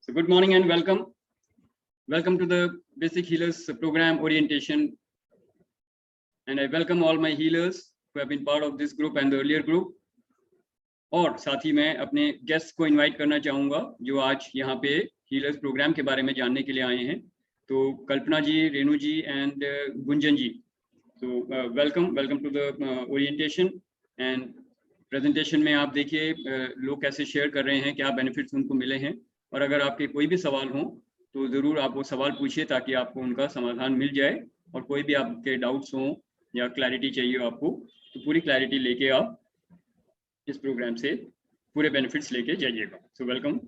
So good morning and welcome. Welcome to the Basic Healers program orientation. And I welcome all my healers who have been part of this group and the earlier group. और साथ ही मैं अपने guest को invite करना चाहूँगा जो आज यहाँ पे हीलर्स प्रोग्राम के बारे में जानने के लिए आए हैं. तो कल्पना जी, रेणु जी एंड गुंजन जी. तो welcome to the orientation and presentation में आप देखिए लोग कैसे शेयर कर रहे हैं, क्या बेनिफिट्स उनको मिले हैं. और अगर आपके कोई भी सवाल हो तो ज़रूर आप वो सवाल पूछिए ताकि आपको उनका समाधान मिल जाए. और कोई भी आपके डाउट्स हों या क्लैरिटी चाहिए हो आपको, तो पूरी क्लैरिटी लेके आप इस प्रोग्राम से पूरे बेनिफिट्स लेके जाइएगा. So welcome.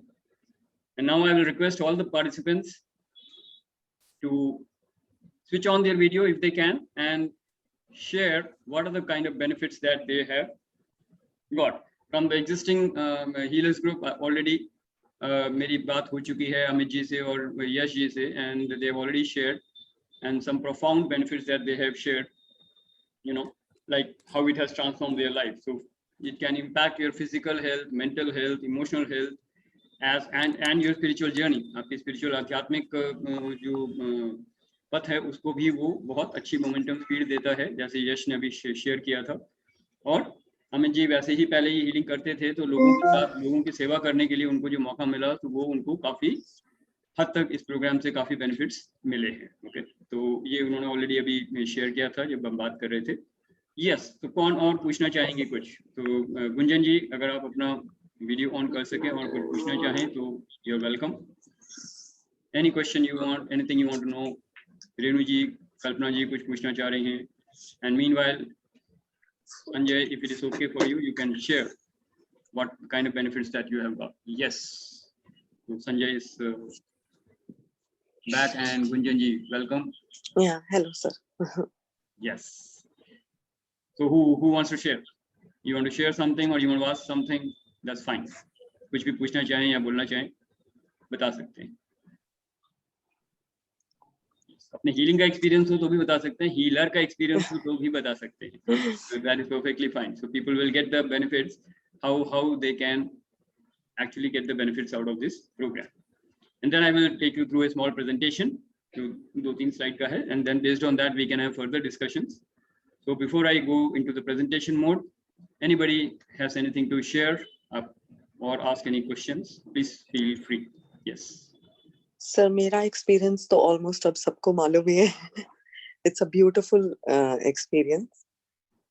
And now I will request all the participants to switch on their video if they can and share what are the kind of benefits that they have got from the existing healers group. Already मेरी बात हो चुकी है अमित जी से और यश जी से, and they have already shared and some profound benefits that they have shared, you know, like how it has transformed their life. So it can impact your physical health, mental health, emotional health, as and your spiritual journey. आपकी spiritual आध्यात्मिक जो पथ है उसको भी वो बहुत अच्छी मोमेंटम स्पीड देता है, जैसे यश ने अभी शेयर किया था. और अमित जी वैसे ही पहले ही हीलिंग करते थे, तो लोगों के साथ लोगों की सेवा करने के लिए उनको जो मौका मिला तो वो उनको काफ़ी हद तक इस प्रोग्राम से काफ़ी बेनिफिट्स मिले हैं. ओके, तो ये उन्होंने ऑलरेडी अभी शेयर किया था जब हम बात कर रहे थे. यस, तो कौन और पूछना चाहेंगे कुछ? तो गुंजन जी अगर आप अपना वीडियो ऑन कर सकें और कुछ पूछना चाहें तो you are welcome. Any question you want, anything you want to know. Renu ji, Kalpana ji कुछ पूछना चाह रही हैं. And meanwhile Sanjay, if it is okay for you, you can share what kind of benefits that you have got. Yes, so Sanjay is back and Gunjan ji, welcome. Yeah, hello sir. Yes. So who wants to share? You want to share something or you want to ask something? That's fine. कुछ भी पूछना चाहें या बोलना चाहें बता सकते हैं. अपने हीलिंग का एक्सपीरियंस हो तो भी बता सकते हैं, हीलर का एक्सपीरियंस हो तो भी बता सकते हैं. So that is perfectly fine. So people will get the benefits, how they can actually get the benefits out of this program. And then I will take you through a small presentation. So 2-3 slide का है, and then based on that we can have further discussions. So before I go into the presentation mode, anybody has anything to share or ask any questions, please feel free. Yes. Sir मेरा experience तो almost अब सबको मालूम ही है. It's a beautiful experience.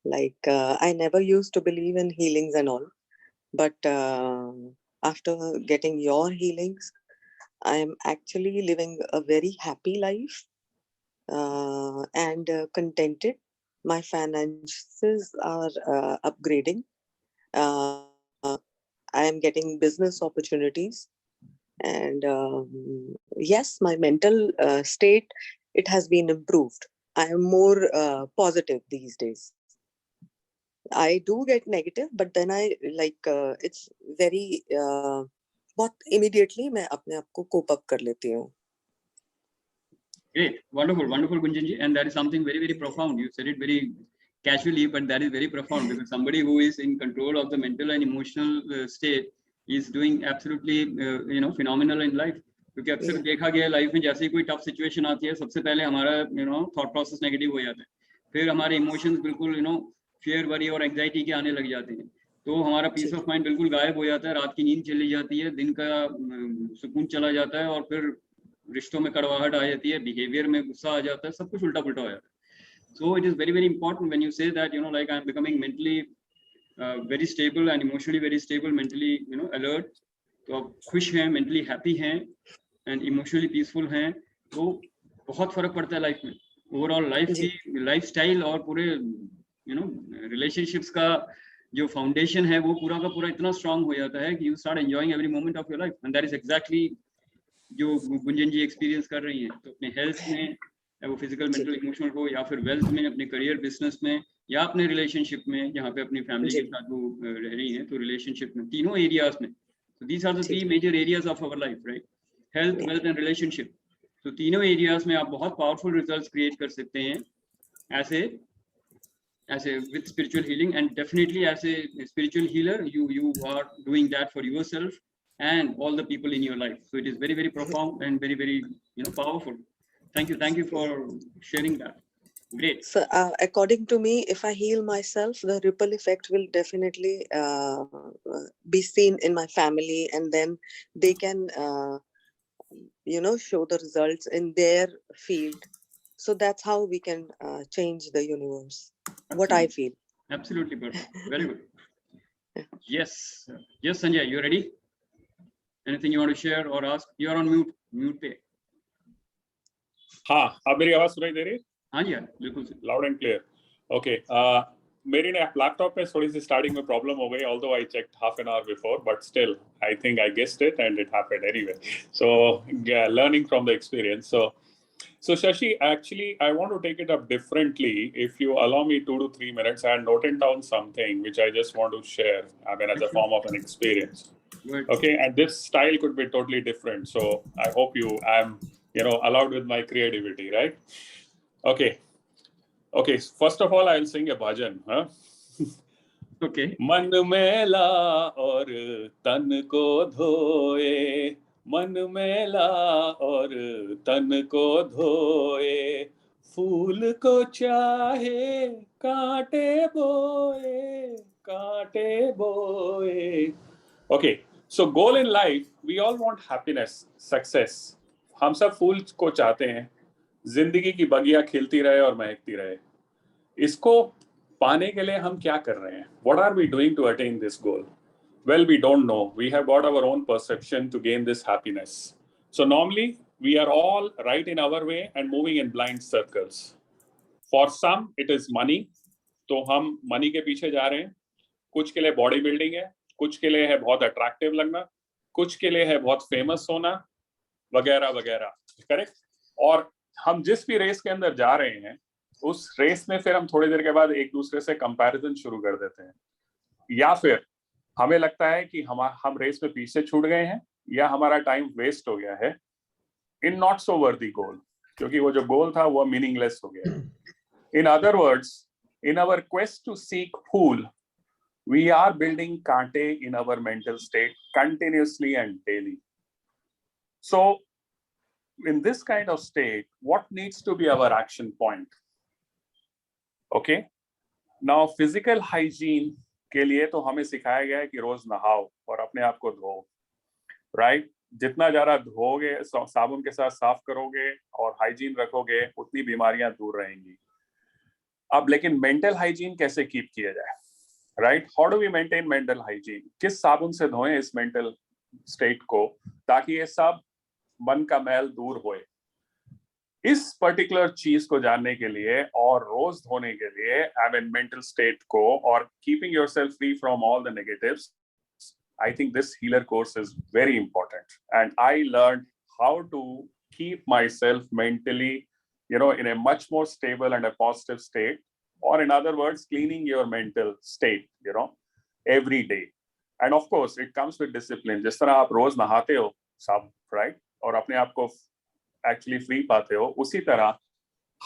Like I never used to believe in healings and all, but after getting your healings I am actually living a very happy life and contented. My finances are upgrading. I am getting business opportunities. And yes, my mental state, it has been improved. I am more positive these days. I do get negative, but then I like it's very बहुत immediately मैं अपने आप को cope up कर लेती हूँ. Great, wonderful Gunjan ji, and that is something very profound. You said it very casually, but that is very profound because somebody who is in control of the mental and emotional state is doing absolutely phenomenal in life. क्योंकि अक्सर देखा गया life में जैसे ही कोई tough situation आती है सबसे पहले हमारा थॉट प्रोसेस नेगेटिव हो जाता है, फिर हमारे इमोशंस बिल्कुल फियर, वरी और एंग्जाइटी के आने लग जाते हैं, तो हमारा पीस ऑफ माइंड बिल्कुल गायब हो जाता है, रात की नींद चली जाती है, दिन का सुकून चला जाता है और फिर रिश्तों में कड़वाहट आ जाती है, बिहेवियर में गुस्सा आ जाता है, सब कुछ उल्टा पुल्टा हो जाता है. So it is very important when you say that like I am becoming mentally very stable and emotionally very stable, mentally alert. तो आप खुश हैं, मेंटली हैप्पी हैं एंड इमोशनली पीसफुल हैं, तो बहुत फर्क पड़ता है लाइफ में. ओवरऑल लाइफ की लाइफस्टाइल और पूरे रिलेशनशिप्स का जो फाउंडेशन है वो पूरा का पूरा इतना स्ट्रांग हो जाता है कि you start enjoying every moment of your life. And that is exactly जो गुंजन जी एक्सपीरियंस कर रही हैं. तो अपने हेल्थ में, वो फिजिकल, मेंटल, इमोशनल हो, या फिर वेल्थ में, अपने करियर, बिजनेस में, या अपने रिलेशनशिप में जहाँ पे अपनी फैमिली के साथ वो रह रही हैं, तो रिलेशनशिप में तीनों एरियाज में. So these are the 3 major areas of our life, right? Health, wealth and relationship. So तीनों areas में आप बहुत powerful results create कर सकते हैं ऐसे with spiritual healing. And definitely as a spiritual healer, you are doing that for yourself, and all the people in your life. So it is very, very profound and very, very, powerful. Thank you for sharing that. Great. So, according to me, if I heal myself, the ripple effect will definitely be seen in my family, and then they can, show the results in their field. So that's how we can change the universe. What I feel. Absolutely perfect. Very good. Yes. Yes, Sanjay, you ready? Anything you want to share or ask? You are on mute. Mute पे. हाँ, अब मेरी आवाज सुनाई दे रही है? हाँ जी, बिल्कुल से. Loud and clear. Okay. मेरी लैपटॉप में थोड़ी सी स्टार्टिंग में प्रॉब्लम हो गई, although I checked half an hour before, but still I think I guessed it and it happened anyway. So yeah, learning from the experience. So Shashi, actually, I want to take it up differently. If you allow me 2 to 3 minutes, I noted down something which I just want to share. I mean, as a form of an experience. Good. Okay, and this style could be totally different. So I hope I'm allowed with my creativity, right? Okay. First of all, I'll sing a bhajan. Huh? Okay. मन मेला और तन को धोए, मन मेला और तन को धोए, फूल को चाहे कांटे बोए, कांटे बोए. Okay, so goal in life, we all want happiness, success. हम सब फूल को चाहते हैं, जिंदगी की बगिया खिलती रहे और महकती रहे. इसको पाने के लिए हम क्या कर रहे हैं? What are we doing to attain this goal? Well, we don't know. We have got our own perception to gain this happiness. So normally, we are all right in our way and moving in blind circles. For some, it is money. तो हम money के पीछे जा रहे हैं. कुछ के लिए बॉडी बिल्डिंग है, कुछ के लिए है बहुत अट्रैक्टिव लगना, कुछ के लिए है बहुत फेमस होना, वगैरह वगैरह. करेक्ट? और हम जिस भी रेस के अंदर जा रहे हैं, उस रेस में फिर हम थोड़ी देर के बाद एक दूसरे से कंपैरिजन शुरू कर देते हैं, या फिर हमें लगता है कि हम रेस में पीछे छूट गए हैं या हमारा टाइम वेस्ट हो गया है इन नॉट सो वर्दी गोल, क्योंकि वो जो गोल था वो मीनिंगलेस हो गया. In other words, in our quest to seek full, we are building kante in our mental state continuously and daily. So in this kind of state, what needs to be our action point? Okay, now physical hygiene के लिए तो हमें सिखाया गया है कि रोज नहाओ और अपने आप को धो, राइट? जितना ज्यादा धोगे, साबुन के साथ साफ करोगे और हाइजीन रखोगे, उतनी बीमारियां दूर रहेंगी. अब लेकिन मेंटल हाइजीन कैसे कीप किया जाए, right? How do we maintain mental hygiene? किस साबुन से धोएं इस मेंटल स्टेट को ताकि ये सब मन का मैल दूर होए? इस पर्टिकुलर चीज को जानने के लिए और रोज धोने के लिए, आई मीन मेंटल स्टेट को, और keeping yourself free from all the negatives, I think this healer course is very important. And I learned how to keep myself mentally, in a much more stable and a positive state, or in other words, cleaning your mental state, every day. And of course, it comes with discipline. जिस तरह आप रोज नहाते हो सब, right? और अपने आप को actually free पाते हो, उसी तरह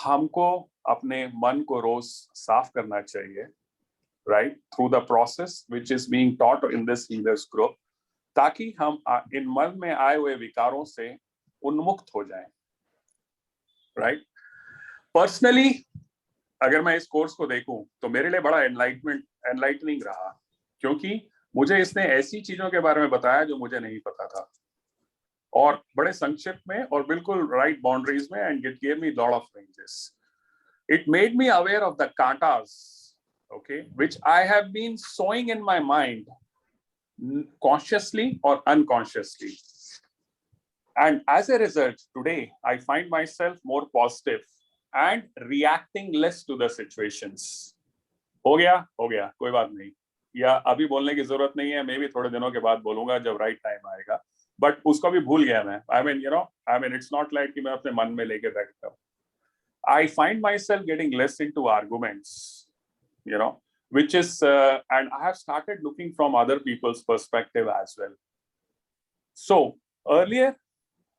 हमको अपने मन को रोज साफ करना चाहिए, right, through the process which is being taught in this healers group, ताकि हम इन मन में आए हुए विकारों से उन्मुक्त हो जाएं, right? Personally, अगर मैं इस कोर्स को देखूं तो मेरे लिए बड़ा एनलाइटनिंग रहा, क्योंकि मुझे इसने ऐसी चीजों के बारे में बताया जो मुझे नहीं पता था, और बड़े संक्षिप्त में और बिल्कुल राइट बाउंड्रीज में, and it give me lot of ranges. It made me aware of the kantas, okay, which I have been sowing in my mind consciously or unconsciously. And as a result, today I find myself more positive and reacting less to the situations. हो गया, कोई बात नहीं, या अभी बोलने की जरूरत नहीं है, मैं भी थोड़े दिनों के बाद बोलूंगा जब राइट टाइम आएगा, बट उसको भी भूल गया मैं. I mean, it's not like कि मैं अपने मन में लेके बैठता हूँ. I find myself getting less into arguments, which is, and I have started looking from other people's perspective as well. So earlier,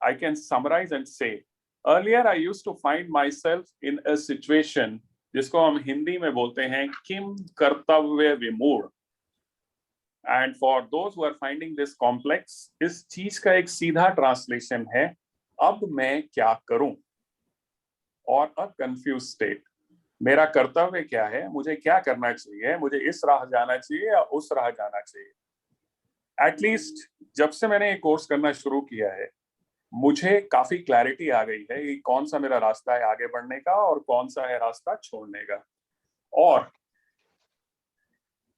I can summarize and say, earlier I used to find myself in a situation, जिसको हम हिंदी में बोलते हैं किम कर्तव्य विमूढ़. And for those who are finding this complex, इस चीज का एक सीधा ट्रांसलेशन है अब मैं क्या करूं, और अ कंफ्यूज स्टेट। मेरा कर्तव्य क्या है, मुझे क्या करना चाहिए, मुझे इस राह जाना चाहिए या उस राह जाना चाहिए। एटलीस्ट जब से मैंने ये कोर्स करना शुरू किया है, मुझे काफी क्लैरिटी आ गई है कि कौन सा मेरा रास्ता है आगे बढ़ने का और कौन सा है रास्ता छोड़ने का। और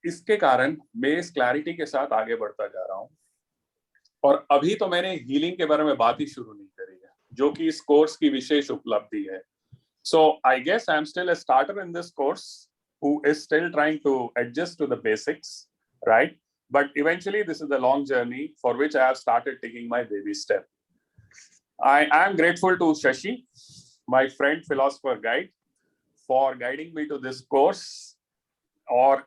इसके कारण मैं इस क्लैरिटी के साथ आगे बढ़ता जा रहा हूं। और अभी तो मैंने हीलिंग के बारे में बात ही शुरू नहीं करी है, जो कि इस कोर्स की विशेष उपलब्धि है। So I guess I'm still a starter in this course who is still trying to adjust to the basics, right? But eventually this is a long journey for which I have started taking my baby step. I am grateful to Shashi, my friend, philosopher guide, for guiding me to this course, or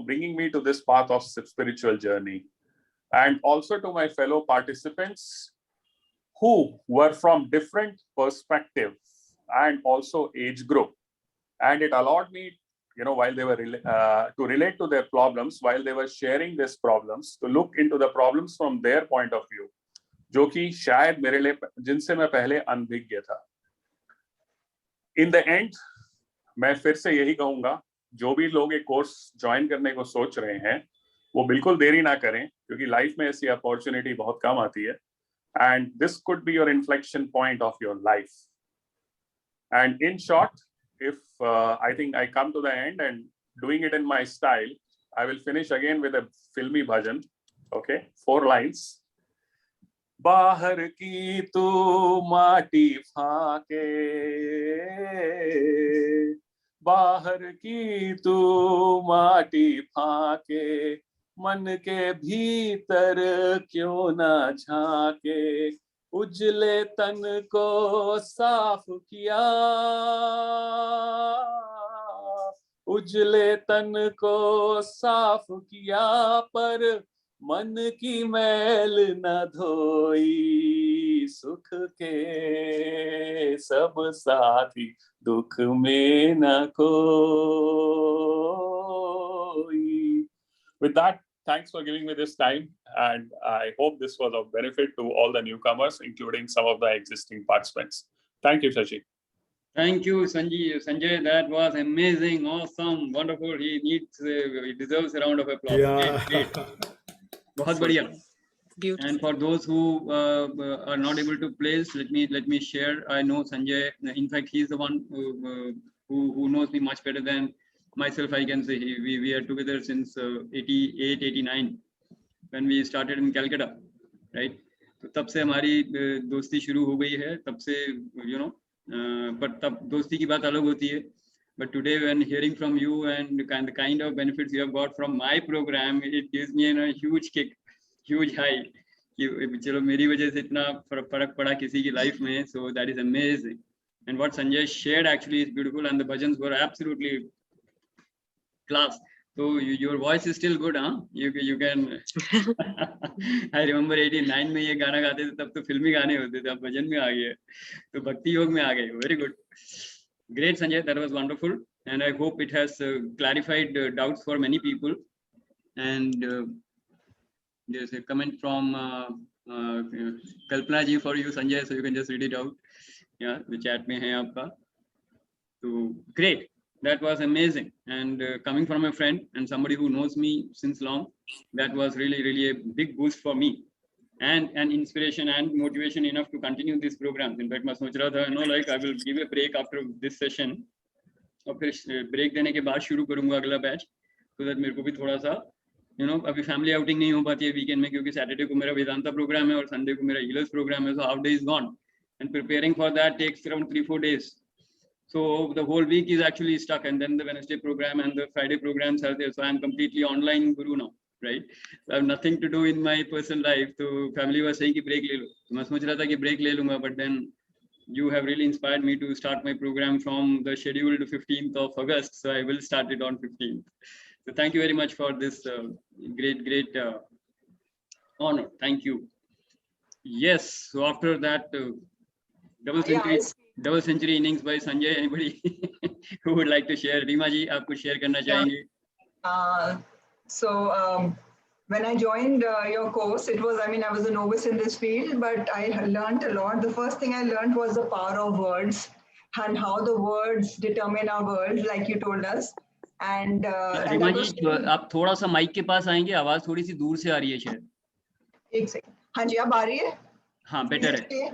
bringing me to this path of spiritual journey. And also to my fellow participants who were from different perspectives and also age group, and it allowed me, while they were to relate to their problems, while they were sharing these problems, to look into the problems from their point of view, जो कि शायद मेरे लिए, जिनसे मैं पहले अनभिज्ञ था। इन द एंड मैं फिर से यही कहूंगा, जो भी लोग एक कोर्स ज्वाइन करने को सोच रहे हैं वो बिल्कुल देरी ना करें, क्योंकि लाइफ में ऐसी अपॉर्चुनिटी बहुत कम आती है, and this could be your inflection point of your life. And in short, if I think I come to the end and doing it in my style, I will finish again with a filmy bhajan. Okay, 4 lines. बाहर की तू माटी फाके, बाहर की तू माटी फाके, मन के भीतर क्यों ना झांके, उजले तन को साफ किया, उजले तन को साफ किया, पर मन की मैल न धोई, सुख के सब साथी दुख में न कोई। With that, thanks for giving me this time, and I hope this was of benefit to all the newcomers, including some of the existing participants. Thank you, Shashi. Thank you, Sanjay. That was amazing, awesome, wonderful. He deserves a round of applause. Yeah. Great. बहुत बढ़िया. Beautiful. And for those who are not able to place, let me share. I know Sanjay. In fact, he's the one who knows me much better than myself. I can say we are together since 88, 89 when we started in Calcutta, right? तो तब से हमारी दोस्ती शुरू हो गई है. तब से पर तब दोस्ती की बात अलग होती है. But today, when hearing from you and the kind of benefits you have got from my program, it gives me a huge kick, huge high. कि चलो मेरी वजह से इतना फर्क पड़ा किसी की लाइफ में. So that is amazing. And what Sanjay shared actually is beautiful, and the bhajans were absolutely class. So your voice is still good, huh? You can. I remember 89 में ये गाना गाते थे, तब तो फिल्मी गाने होते थे, अब भजन में आ गए, तो भक्ति योग में आ गए. Very good. Great, Sanjay. That was wonderful, and I hope it has clarified doubts for many people. And there's a comment from Kalpana ji for you, Sanjay, so you can just read it out. Yeah, the chat mein hai aapka. So great. That was amazing. And coming from a friend and somebody who knows me since long, that was really a big boost for me, and an inspiration and motivation enough to continue these programs. In fact, मैं सोच रहा था, like I will give a break after this session, और फिर break देने के बाद शुरू करूँगा अगला batch, so that मेरे को भी थोड़ा सा, अभी family outing नहीं हो पाती है weekend में, क्योंकि Saturday को मेरा वेदांता program है और Sunday को मेरा healers program है, so half day is gone, and preparing for that takes around 3-4 days. So the whole week is actually stuck, and then the Wednesday program and the Friday programs are there. So I'm completely online guru now, right? So I have nothing to do in my personal life. So family was saying कि break ले लो. तो मैं सोच रहा था कि break ले लूँगा, but then you have really inspired me to start my program from the scheduled 15th of August. So I will start it on 15th. So thank you very much for this great honor. Thank you. Yes. So after that double century innings by Sanjay, anybody who would like to share? Reema ji, आप कुछ share करना चाहेंगे? when I joined your course, it was, I mean, I was a novice in this field, but I learned a lot. The first thing I learned was the power of words and how the words determine our world, like you told us. And Reema that ji was आप थोड़ा सा mic के पास आएंगे, आवाज थोड़ी सी दूर से आ रही है शायद. एक सेकंड. हाँ जी, अब आ रही है? हाँ, बेटर है.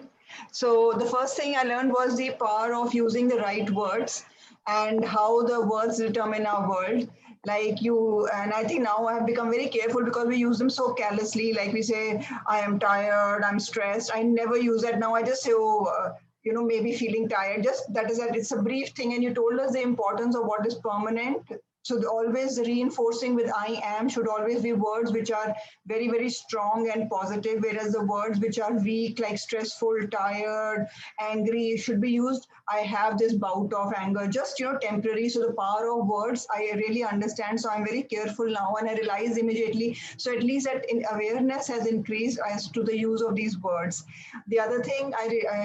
So the first thing I learned was the power of using the right words and how the words determine our world. Like you, and I think now I have become very careful because we use them so carelessly. Like we say, I am tired, I'm stressed. I never use that now. I just say, oh, you know, maybe feeling tired. Just that is that it's a brief thing. And you told us the importance of what is permanent. So always reinforcing with I am should always be words which are very, very strong and positive, whereas the words which are weak, like stressful, tired, angry, should be used. I have this bout of anger, just, you know, temporary. So the power of words, I really understand. So I'm very careful now and I realize immediately. So at least that awareness has increased as to the use of these words. The other thing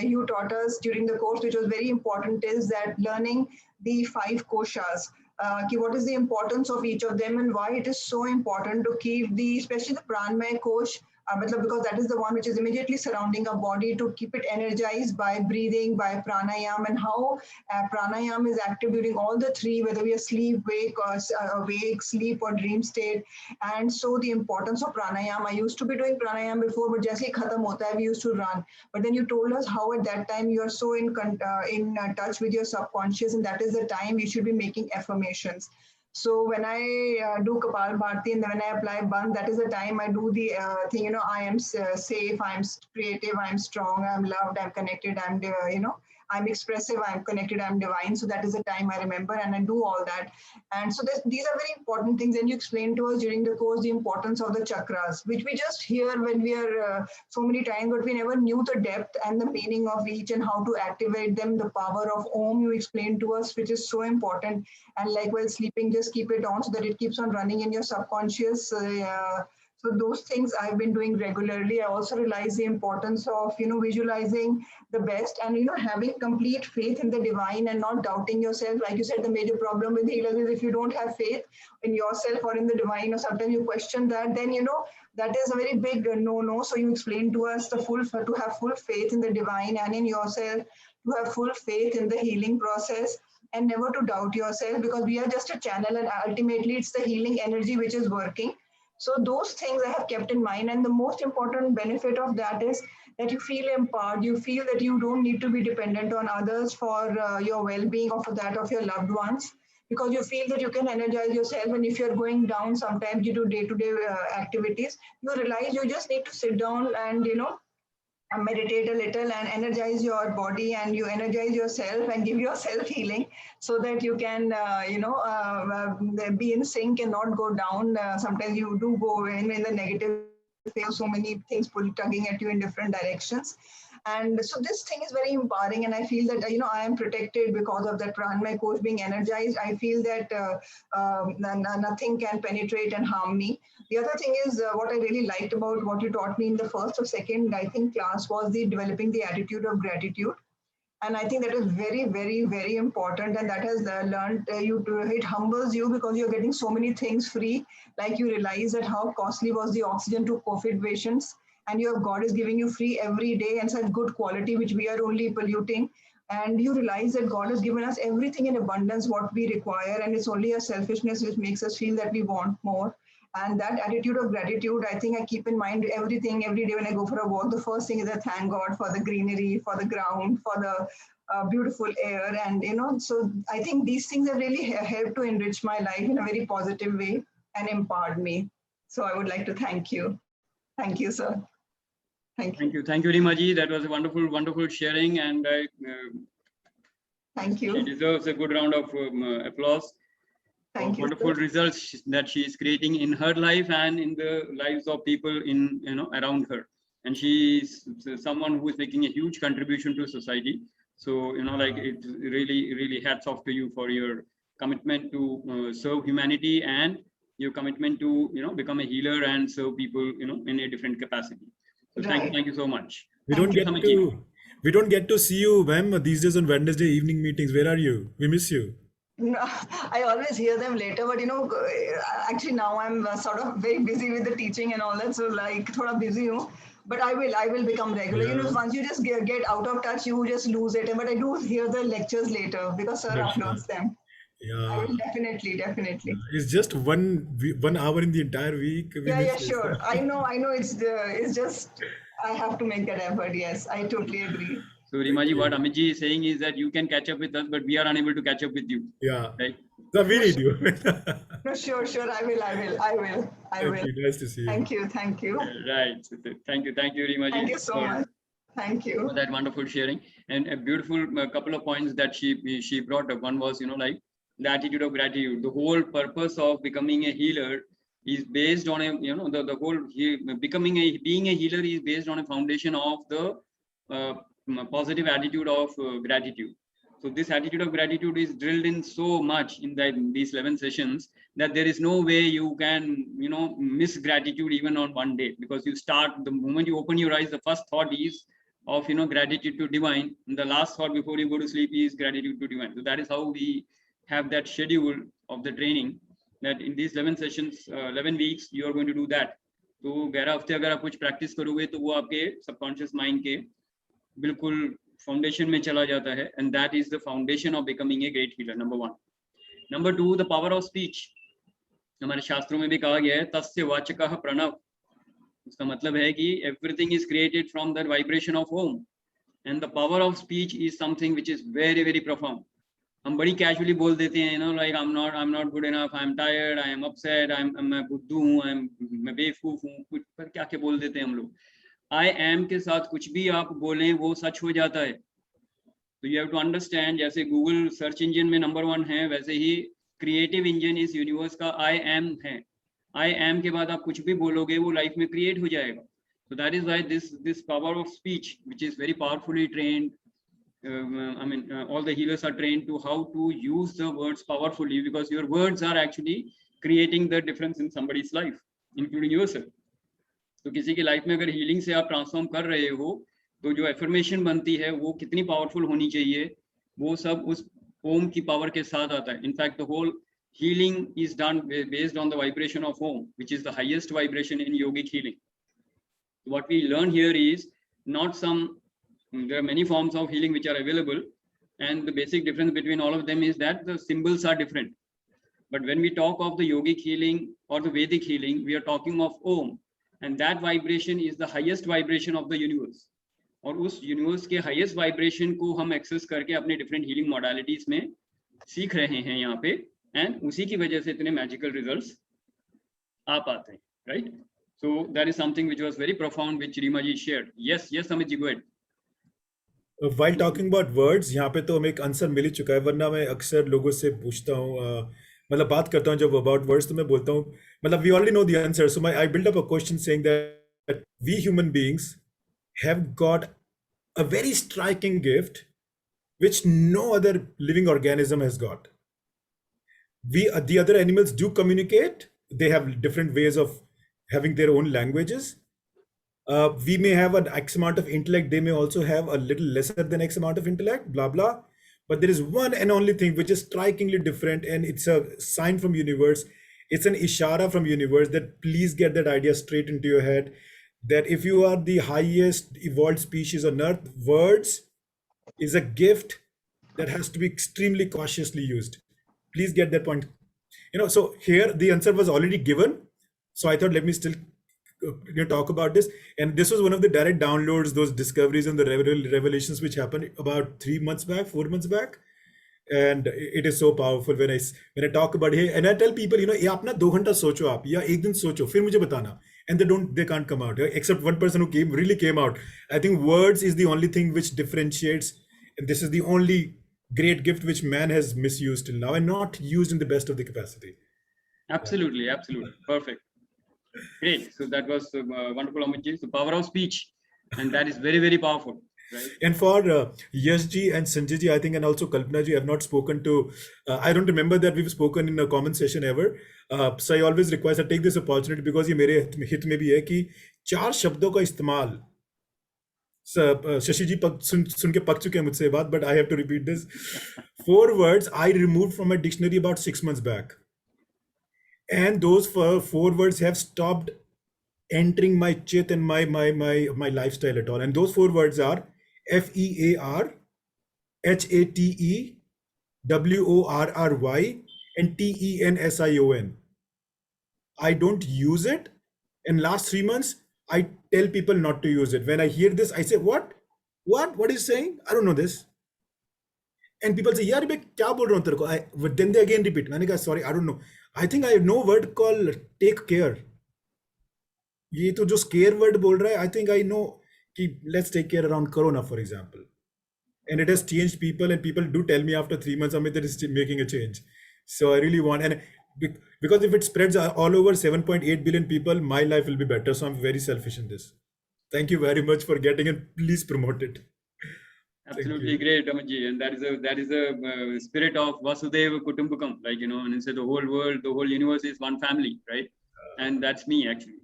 you taught us during the course, which was very important, is that learning the 5 koshas. What is the importance of each of them and why it is so important to keep especially the pranmaya kosh, because that is the one which is immediately surrounding our body, to keep it energized by breathing, by pranayam, and how pranayam is active during all the 3, whether we are sleep, wake, or awake, sleep, or dream state. And so the importance of pranayam. I used to be doing pranayam before, but just like khatam hota hai, we used to run. But then you told us how at that time you are so in touch with your subconscious, and that is the time you should be making affirmations. So when I do Kapal Bharti and when I apply Bandh, that is the time I do the thing, you know, I am safe, I am creative, I am strong, I am loved, I am connected, I am, you know, I am expressive, I am connected, I am divine. So that is the time I remember and I do all that. And so these are very important things. And you explained to us during the course the importance of the chakras, which we just hear when we are so many times, but we never knew the depth and the meaning of each and how to activate them. The power of Om you explained to us, which is so important. And like while sleeping, just keep it on so that it keeps on running in your subconscious. So those things I've been doing regularly. I also realize the importance of, you know, visualizing the best and, you know, having complete faith in the divine and not doubting yourself. Like you said, the major problem with healers is if you don't have faith in yourself or in the divine, or sometimes you question that, then, you know, that is a very big no. So you explained to us to have full faith in the divine and in yourself, to have full faith in the healing process, and never to doubt yourself, because we are just a channel and ultimately it's the healing energy which is working. So those things I have kept in mind. And the most important benefit of that is that you feel empowered. You feel that you don't need to be dependent on others for your well-being or for that of your loved ones, because you feel that you can energize yourself. And if you're going down, sometimes you do day-to-day activities, you realize you just need to sit down and, you know, meditate a little and energize your body, and you energize yourself and give yourself healing so that you can, be in sync and not go down. Sometimes you do go in the negative phase, so many things tugging at you in different directions. And so this thing is very empowering, and I feel that, you know, I am protected because of that pranmaya coach being energized. I feel that nothing can penetrate and harm me. The other thing is what I really liked about what you taught me in the first or second, I think, class was the developing the attitude of gratitude. And I think that is very, very, very important. And that has learned it humbles you because you're getting so many things free. Like you realize that how costly was the oxygen to COVID patients. And your God is giving you free every day and such good quality, which we are only polluting. And you realize that God has given us everything in abundance, what we require. And it's only a selfishness which makes us feel that we want more. And that attitude of gratitude, I think I keep in mind everything every day when I go for a walk. The first thing is that thank God for the greenery, for the ground, for the beautiful air. And, you know, so I think these things have really helped to enrich my life in a very positive way and empowered me. So I would like to thank you. Thank you, sir. Thank you. Thank you, Rima ji. That was a wonderful sharing, and Thank you. she deserves a good round of applause. Thank you. Wonderful results that she is creating in her life and in the lives of people in, you know, around her. And she is someone who is making a huge contribution to society. So, you know, like, it really hats off to you for your commitment to serve humanity and your commitment to, you know, become a healer and serve people, you know, in a different capacity. So Right. thank you so much. We don't get to see you, ma'am, these days on Wednesday evening meetings. Where are you? We miss you. No, I always hear them later, but actually now I'm sort of very busy with the teaching and all that, so like thoda busy hu. But I will become regular. Yeah. Once you just get out of touch, you just lose it. But I do hear the lectures later because sir Sure. uploads them. I Yeah. will definitely. It's just 1 hour in the entire week. We Yeah, miss sure. this. I know. It's just I have to make that effort. Yes, I totally agree. So Rimaji, what Amitji is saying is that you can catch up with us, but we are unable to catch up with you, Yeah. right? So we need you. No, sure. I will. Nice to see you. Thank you. Right. So thank you, Rimaji. Thank you so for- much. Thank you. for that wonderful sharing and a beautiful couple of points that she brought up. One was, like the attitude of gratitude. The whole purpose of becoming a healer is based on a, the whole being a healer is based on a foundation of the positive attitude of gratitude. So this attitude of gratitude is drilled in so much in these 11 sessions that there is no way you can, miss gratitude even on one day, because you start the moment you open your eyes, the first thought is of gratitude to divine, and the last thought before you go to sleep is gratitude to divine. So that is how we have that schedule of the training, that in these 11 sessions 11 weeks you are going to do that. तो 11 हफ्ते अगर आप कुछ practice करोगे तो वो आपके subconscious mind के बिल्कुल फाउंडेशन में चला जाता है, and that is the foundation of becoming a great healer. Number 1. Number 2, the power of speech. हमारे शास्त्रों में भी कहा गया है तस्य वाचकः प्रणव. उसका मतलब है कि everything is created from the vibration of Om, and the power of speech is something which is very very profound. हम बड़ी कैजुअली बोल देते हैं, like I am not good enough, I am tired, I am upset, मैं बुद्धू हूँ, मैं बेवकूफ हूँ, कुछ पर क्या क्या बोल देते हैं हम लोग. आई एम के साथ कुछ भी आप बोलें वो सच हो जाता है. तो यू हैव टू अंडरस्टैंड, जैसे गूगल सर्च इंजन में नंबर 1 है, वैसे ही क्रिएटिव इंजन इस यूनिवर्स का आई एम है. आई एम के बाद आप कुछ भी बोलोगे वो लाइफ में क्रिएट हो जाएगा. So that is why this power of speech, which is very powerfully trained, all the healers are trained to how to use the words powerfully, because your words are actually creating the difference in somebody's life, including yourself. तो किसी की life में अगर healing से आप transform कर रहे हो तो जो एफर्मेशन बनती है वो कितनी पावरफुल होनी चाहिए, वो सब उस ओम की पावर के साथ आता है. In fact the whole healing is done based on the vibration of Om, which is the highest vibration in yogic healing. What we learn here is not there are many forms of healing which are available, and the basic difference between all of them is that the symbols are different. But when we talk of the yogic healing or the Vedic healing, we are talking of Om, and that vibration is the highest vibration of the universe. और उस universe के highest vibration को हम access करके अपने different healing modalities में सीख रहे हैं यहाँ पे, एंड उसी की वजह से इतने मैजिकल रिजल्ट्स आ पाते हैं, right? So that is something which was very profound which Reema ji shared. Yes Amit ji, go ahead. While talking about words, यहाँ पे तो हमें एक आंसर मिल ही चुका है, वरना मैं अक्सर लोगों से पूछता हूँ, मतलब बात करता हूँ जब अबाउट वर्ड्स, तो मैं बोलता हूँ मतलब we already know the answer. So I build up a question saying that we human beings have got a very striking gift which no other living organism has got. The other animals do communicate. They have different ways of having their own languages. We may have an X amount of intellect. They may also have a little lesser than X amount of intellect, blah, blah. But there is one and only thing which is strikingly different, and it's a sign from universe. It's an ishara from universe that please get that idea straight into your head, that if you are the highest evolved species on earth, words is a gift that has to be extremely cautiously used. Please get that point. So here the answer was already given. So I thought, let me still talk about this. And this was one of the direct downloads, those discoveries and the revelations which happened about 4 months back. And it is so powerful when I talk about it, and I tell people, ये आप ना 2 घंटा सोचो आप, या एक दिन सोचो, फिर मुझे बताना. And they can't come out, except one person who really came out. I think words is the only thing which differentiates, and this is the only great gift which man has misused till now and not used in the best of the capacity. Absolutely. Perfect. Great. So that was wonderful, Amit ji. So power of speech, and that is very, very powerful. Right. And for Yash ji and Sanjay ji, I think, and also Kalpana ji, I have not spoken to, I don't remember that we've spoken in a common session ever. So I always request, I take this opportunity because ये मेरे हित में भी है कि 4 शब्दों का इस्तेमाल शशि जी सुन के पक चुके हैं मुझसे बात, but I have to repeat this. 4 words I removed from my dictionary about 6 months back, and those 4 words have stopped entering my chit and my lifestyle at all. And those 4 words are FEAR, HATE, WORRY, and TENSION. I don't use it. In last 3 months, I tell people not to use it. When I hear this, I say, what? What is saying? I don't know this. And people say, yaar, मैं क्या बोल रहा हूँ तेरे को? Then they again repeat. मैंने कहा, sorry, I don't know. I think I know a word called take care. ये तो जो scare word बोल रहा है, I think I know कि let's take care around Corona, for example. And it has changed people, and people do tell me after 3 months, Amit, that is making a change. So I really want, and because if it spreads all over 7.8 billion people, my life will be better. So I'm very selfish in this. Thank you very much for getting it. Please promote it. Absolutely great, Amitji, and that is the spirit of Vasudeva Kutumbakam, like, you know, and it's the whole world, the whole universe is one family, right? And that's me actually.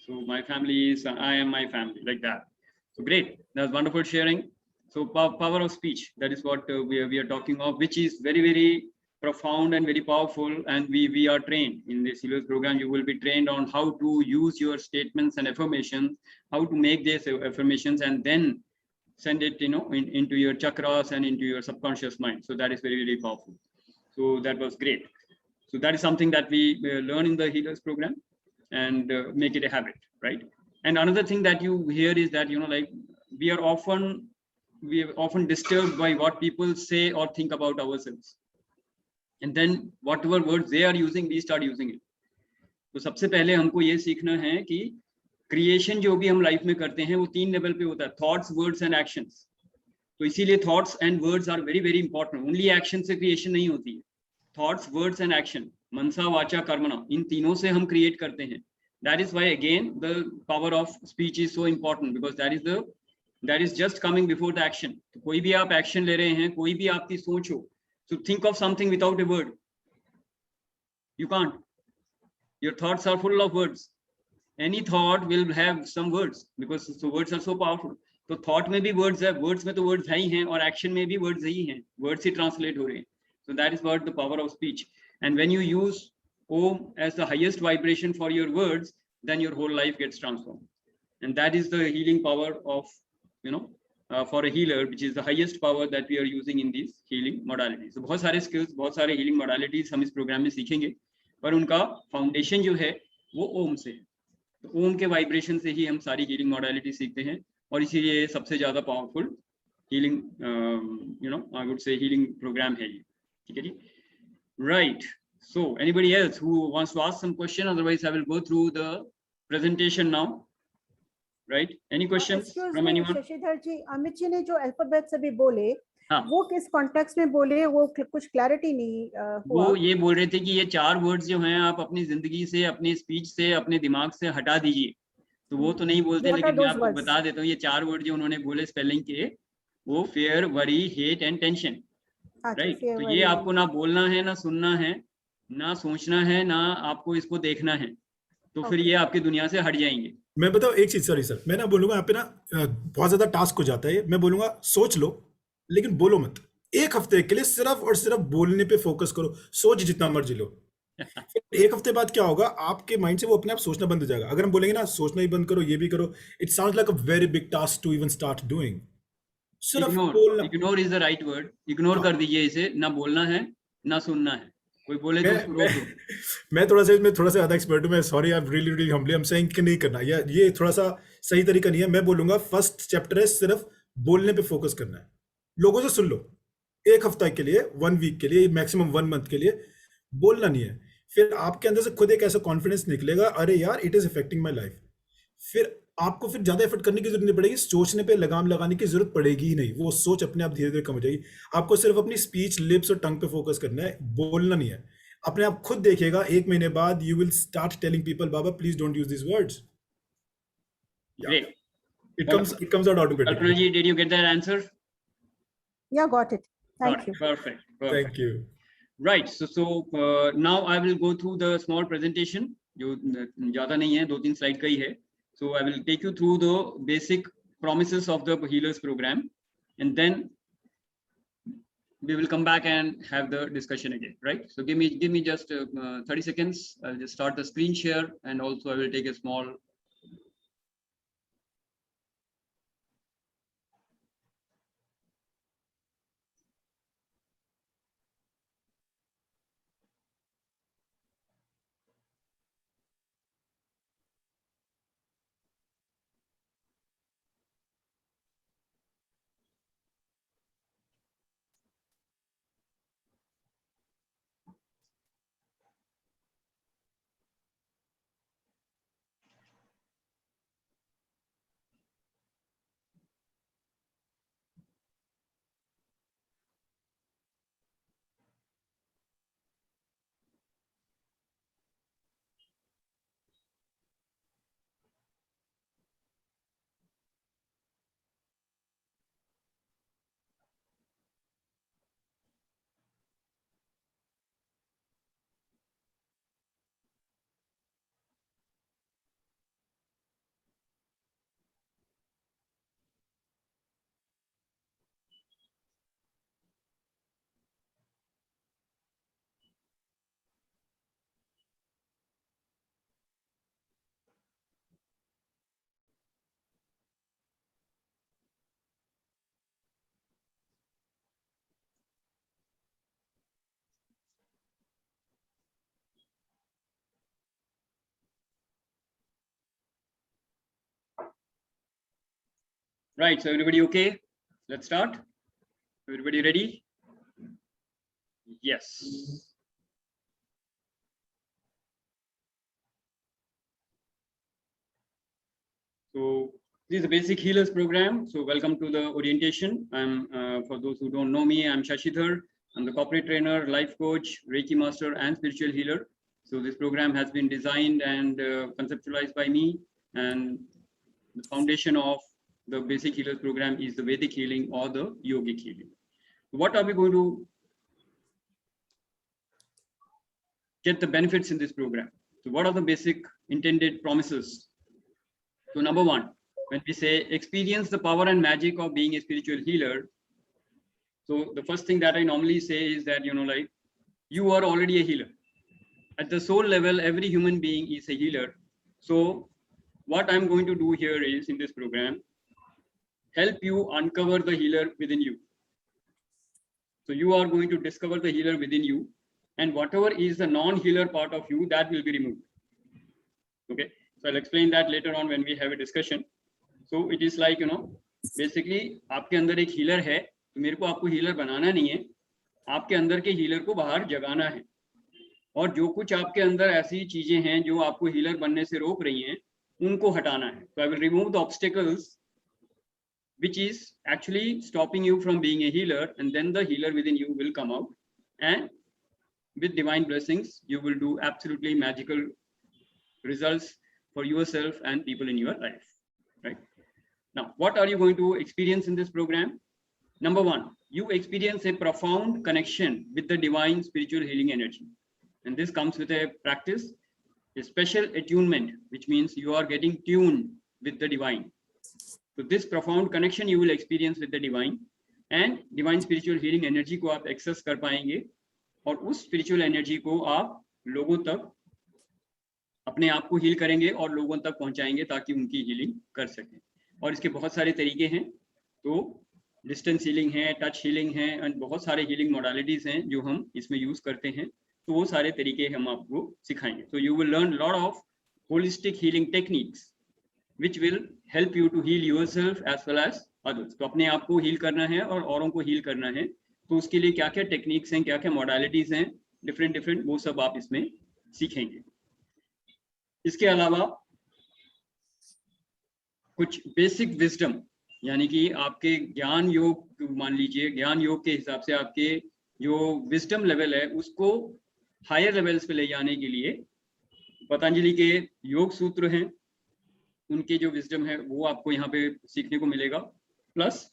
So my family is, I am my family, like that. So great, that was wonderful sharing. So power of speech, that is what we are talking of, which is very, very profound and very powerful. And we are trained in this Healers program. You will be trained on how to use your statements and affirmations, how to make these affirmations, and then send it, you know, into your chakras and into your subconscious mind. So that is very, very powerful. So that was great. So that is something that we learn in the Healers program and make it a habit, right? And another thing that you hear is that, you know, like we are often disturbed by what people say or think about ourselves. And then whatever words they are using, we start using it. तो सबसे पहले हमको ये सीखना है कि creation जो भी हम लाइफ में करते हैं वो 3 लेवल पे होता है, थॉट्स, वर्ड्स एंड एक्शंस. तो इसीलिए thoughts and words are very, very important. Only action से क्रिएशन नहीं होती है. थॉट्स, वर्ड्स एंड एक्शन, मनसा, वाचा, कर्मणा, इन तीनों से हम क्रिएट करते हैं. That is why again the power of speech is so important, because that is just coming before the action. तो कोई भी आप एक्शन ले रहे हैं, कोई भी आपकी सोच हो, so think of something without a word. You can't. Your thoughts are full of words. Any thought will have some words, because the words are so powerful. तो thought में भी words है, words में तो words है ही हैं, और action में भी words ही हैं, words ही translate हो रहे हैं. So that is what the power of speech. And when you use Om as the highest vibration for your words, then your whole life gets transformed. And that is the healing power of, you know, for a healer, which is the highest power that we are using in these healing modalities. So बहुत सारे skills, बहुत सारे healing modalities हम इस programme में सीखेंगे, पर उनका फाउंडेशन जो है वो ओम से है. तो ओम के वाइब्रेशन से ही हम सारी healing modalities सीखते हैं, और इसीलिए सबसे ज्यादा powerful healing, you know, I would say healing program है ये. ठीक है जी? Right. So anybody else who wants to ask some question? Otherwise I will go through the presentation now. Right? Any questions from anyone? Shashidhar जी, अमित जी ने जो alphabets अभी बोले, हाँ. वो किस कॉन्टेक्स्ट में बोले, वो कुछ क्लैरिटी नहीं हुआ. वो ये बोल रहे थे कि ये 4 वर्ड्स जो हैं आप अपनी जिंदगी से, अपनी स्पीच से, अपने दिमाग से हटा दीजिए. तो वो तो नहीं बोलते, लेकिन मैं आपको बता देता हूँ, ये 4 वर्ड जो उन्होंने बोले स्पेलिंग के, वो fair, worry, hate and tension. Right? तो ये आपको ना बोलना है, ना सुनना है, ना सोचना है, ना आपको इसको देखना है. तो फिर ये आपकी दुनिया से हट जाएंगे. मैं बताऊं एक चीज, सॉरी सर, मैं ना बोलूंगा यहाँ पे ना बहुत ज्यादा टास्क हो जाता है. मैं बोलूंगा सोच लो, लेकिन बोलो मत. 1 हफ्ते के लिए सिर्फ और सिर्फ बोलने पे फोकस करो. सोच जितना मर्जी लो. 1 हफ्ते बाद क्या होगा, आपके माइंड से वो अपने आप सोचना बंद हो जाएगा. अगर हम बोलेंगे ना सोचना ही बंद करो, ये भी करो, it sounds like a very big task to even start doing. सिर्फ बोलना. Ignore is the right word. Ignore कर दीजिए इसे. ना बोलना है, ना सुनना है. कोई बोले तो उसको रोक दो. मैं थोड़ा सा ज्यादा एक्सपर्ट हूं. मैं sorry, I am really humbly, I am saying कि नहीं करना. ये थोड़ा सा सही तरीका नहीं है. मैं बोलूंगा फर्स्ट चैप्टर है सिर्फ बोलने पे फोकस करना है. लोगों से सुन लो 1 हफ्ता के लिए, 1 वीक के लिए, मैक्सिमम 1 मंथ के लिए. बोलना नहीं है. फिर आपके अंदर से खुद एक ऐसा कॉन्फिडेंस निकलेगा, अरे यार it is affecting my life. फिर आपको फिर ज्यादा एफर्ट करने की जरूरत नहीं पड़ेगी. सोचने पे लगाम लगाने की जरूरत पड़ेगी ही नहीं. वो सोच अपने आप धीरे धीरे कम हो जाएगी. आपको सिर्फ अपनी स्पीच, लिप्स और टंग पे फोकस करना है. बोलना नहीं है. अपने आप खुद देखिएगा 1 महीने बाद you will start telling people, Baba please don't use this words. Great. It comes out automatically. Kalpana ji, did you get that answer? Yeah, got it. Thank you. Perfect. Thank you. Right. So now I will go through the small presentation. जो ज़्यादा नहीं है, 2-3 slide का ही है. So I will take you through the basic promises of the healers program, and then we will come back and have the discussion again, right? So give me just 30 seconds. I'll just start the screen share, and also I will take a small. Right, so everybody okay? Let's start. Everybody ready? Yes. So this is the Basic Healers program. So welcome to the orientation. I'm for those who don't know me, I'm Shashidhar. I'm the corporate trainer, life coach, Reiki master, and spiritual healer. So this program has been designed and conceptualized by me, and the foundation of the Basic Healers program is the Vedic healing or the yogic healing. What are we going to get the benefits in this program? So what are the basic intended promises? So number one, when we say experience the power and magic of being a spiritual healer, so the first thing that I normally say is that, like, you are already a healer. At the soul level, every human being is a healer. So what I'm going to do here is, in this program, help you uncover the healer within you. So you are going to discover the healer within you, and whatever is the non-healer part of you, that will be removed. Okay, so I'll explain that later on when we have a discussion. So it is like, basically आपके अंदर एक healer है, तो मेरे को आपको healer बनाना नहीं है, आपके अंदर के healer को बाहर जगाना है, और जो कुछ आपके अंदर ऐसी चीजें हैं जो आपको healer बनने से रोक रही हैं, उनको हटाना है. So I will remove the obstacles which is actually stopping you from being a healer, and then the healer within you will come out, and with divine blessings you will do absolutely magical results for yourself and people in your life, right? Now, what are you going to experience in this program? Number one, you experience a profound connection with the divine spiritual healing energy, and this comes with a practice, a special attunement, which means you are getting tuned with the divine. So this profound connection you will experience with the divine, and divine spiritual healing energy को आप access कर पाएंगे, और उस spiritual energy को आप लोगों तक अपने आप को heal करेंगे और लोगों तक पहुंचाएंगे ताकि उनकी healing कर सकें. और इसके बहुत सारे तरीके हैं, तो distance healing है, touch healing है, और बहुत सारे healing modalities हैं जो हम इसमें use करते हैं, तो वो सारे तरीके हम आपको सिखाएंगे. So you will learn a lot of holistic healing techniques which will help you to heal yourself as well as others. तो अपने आप को heal करना है और औरों को heal करना है, तो उसके लिए क्या क्या टेक्निक्स हैं, क्या क्या मॉडलिटीज हैं, डिफरेंट, वो सब आप इसमें सीखेंगे. इसके अलावा कुछ बेसिक विजडम, यानी कि आपके ज्ञान योग, मान लीजिए ज्ञान योग के हिसाब से आपके जो विजडम लेवल है उसको हायर लेवल्स पे ले जाने के लिए पतंजलि के योग सूत्र हैं, उनके जो विजडम है वो आपको यहाँ पे सीखने को मिलेगा. प्लस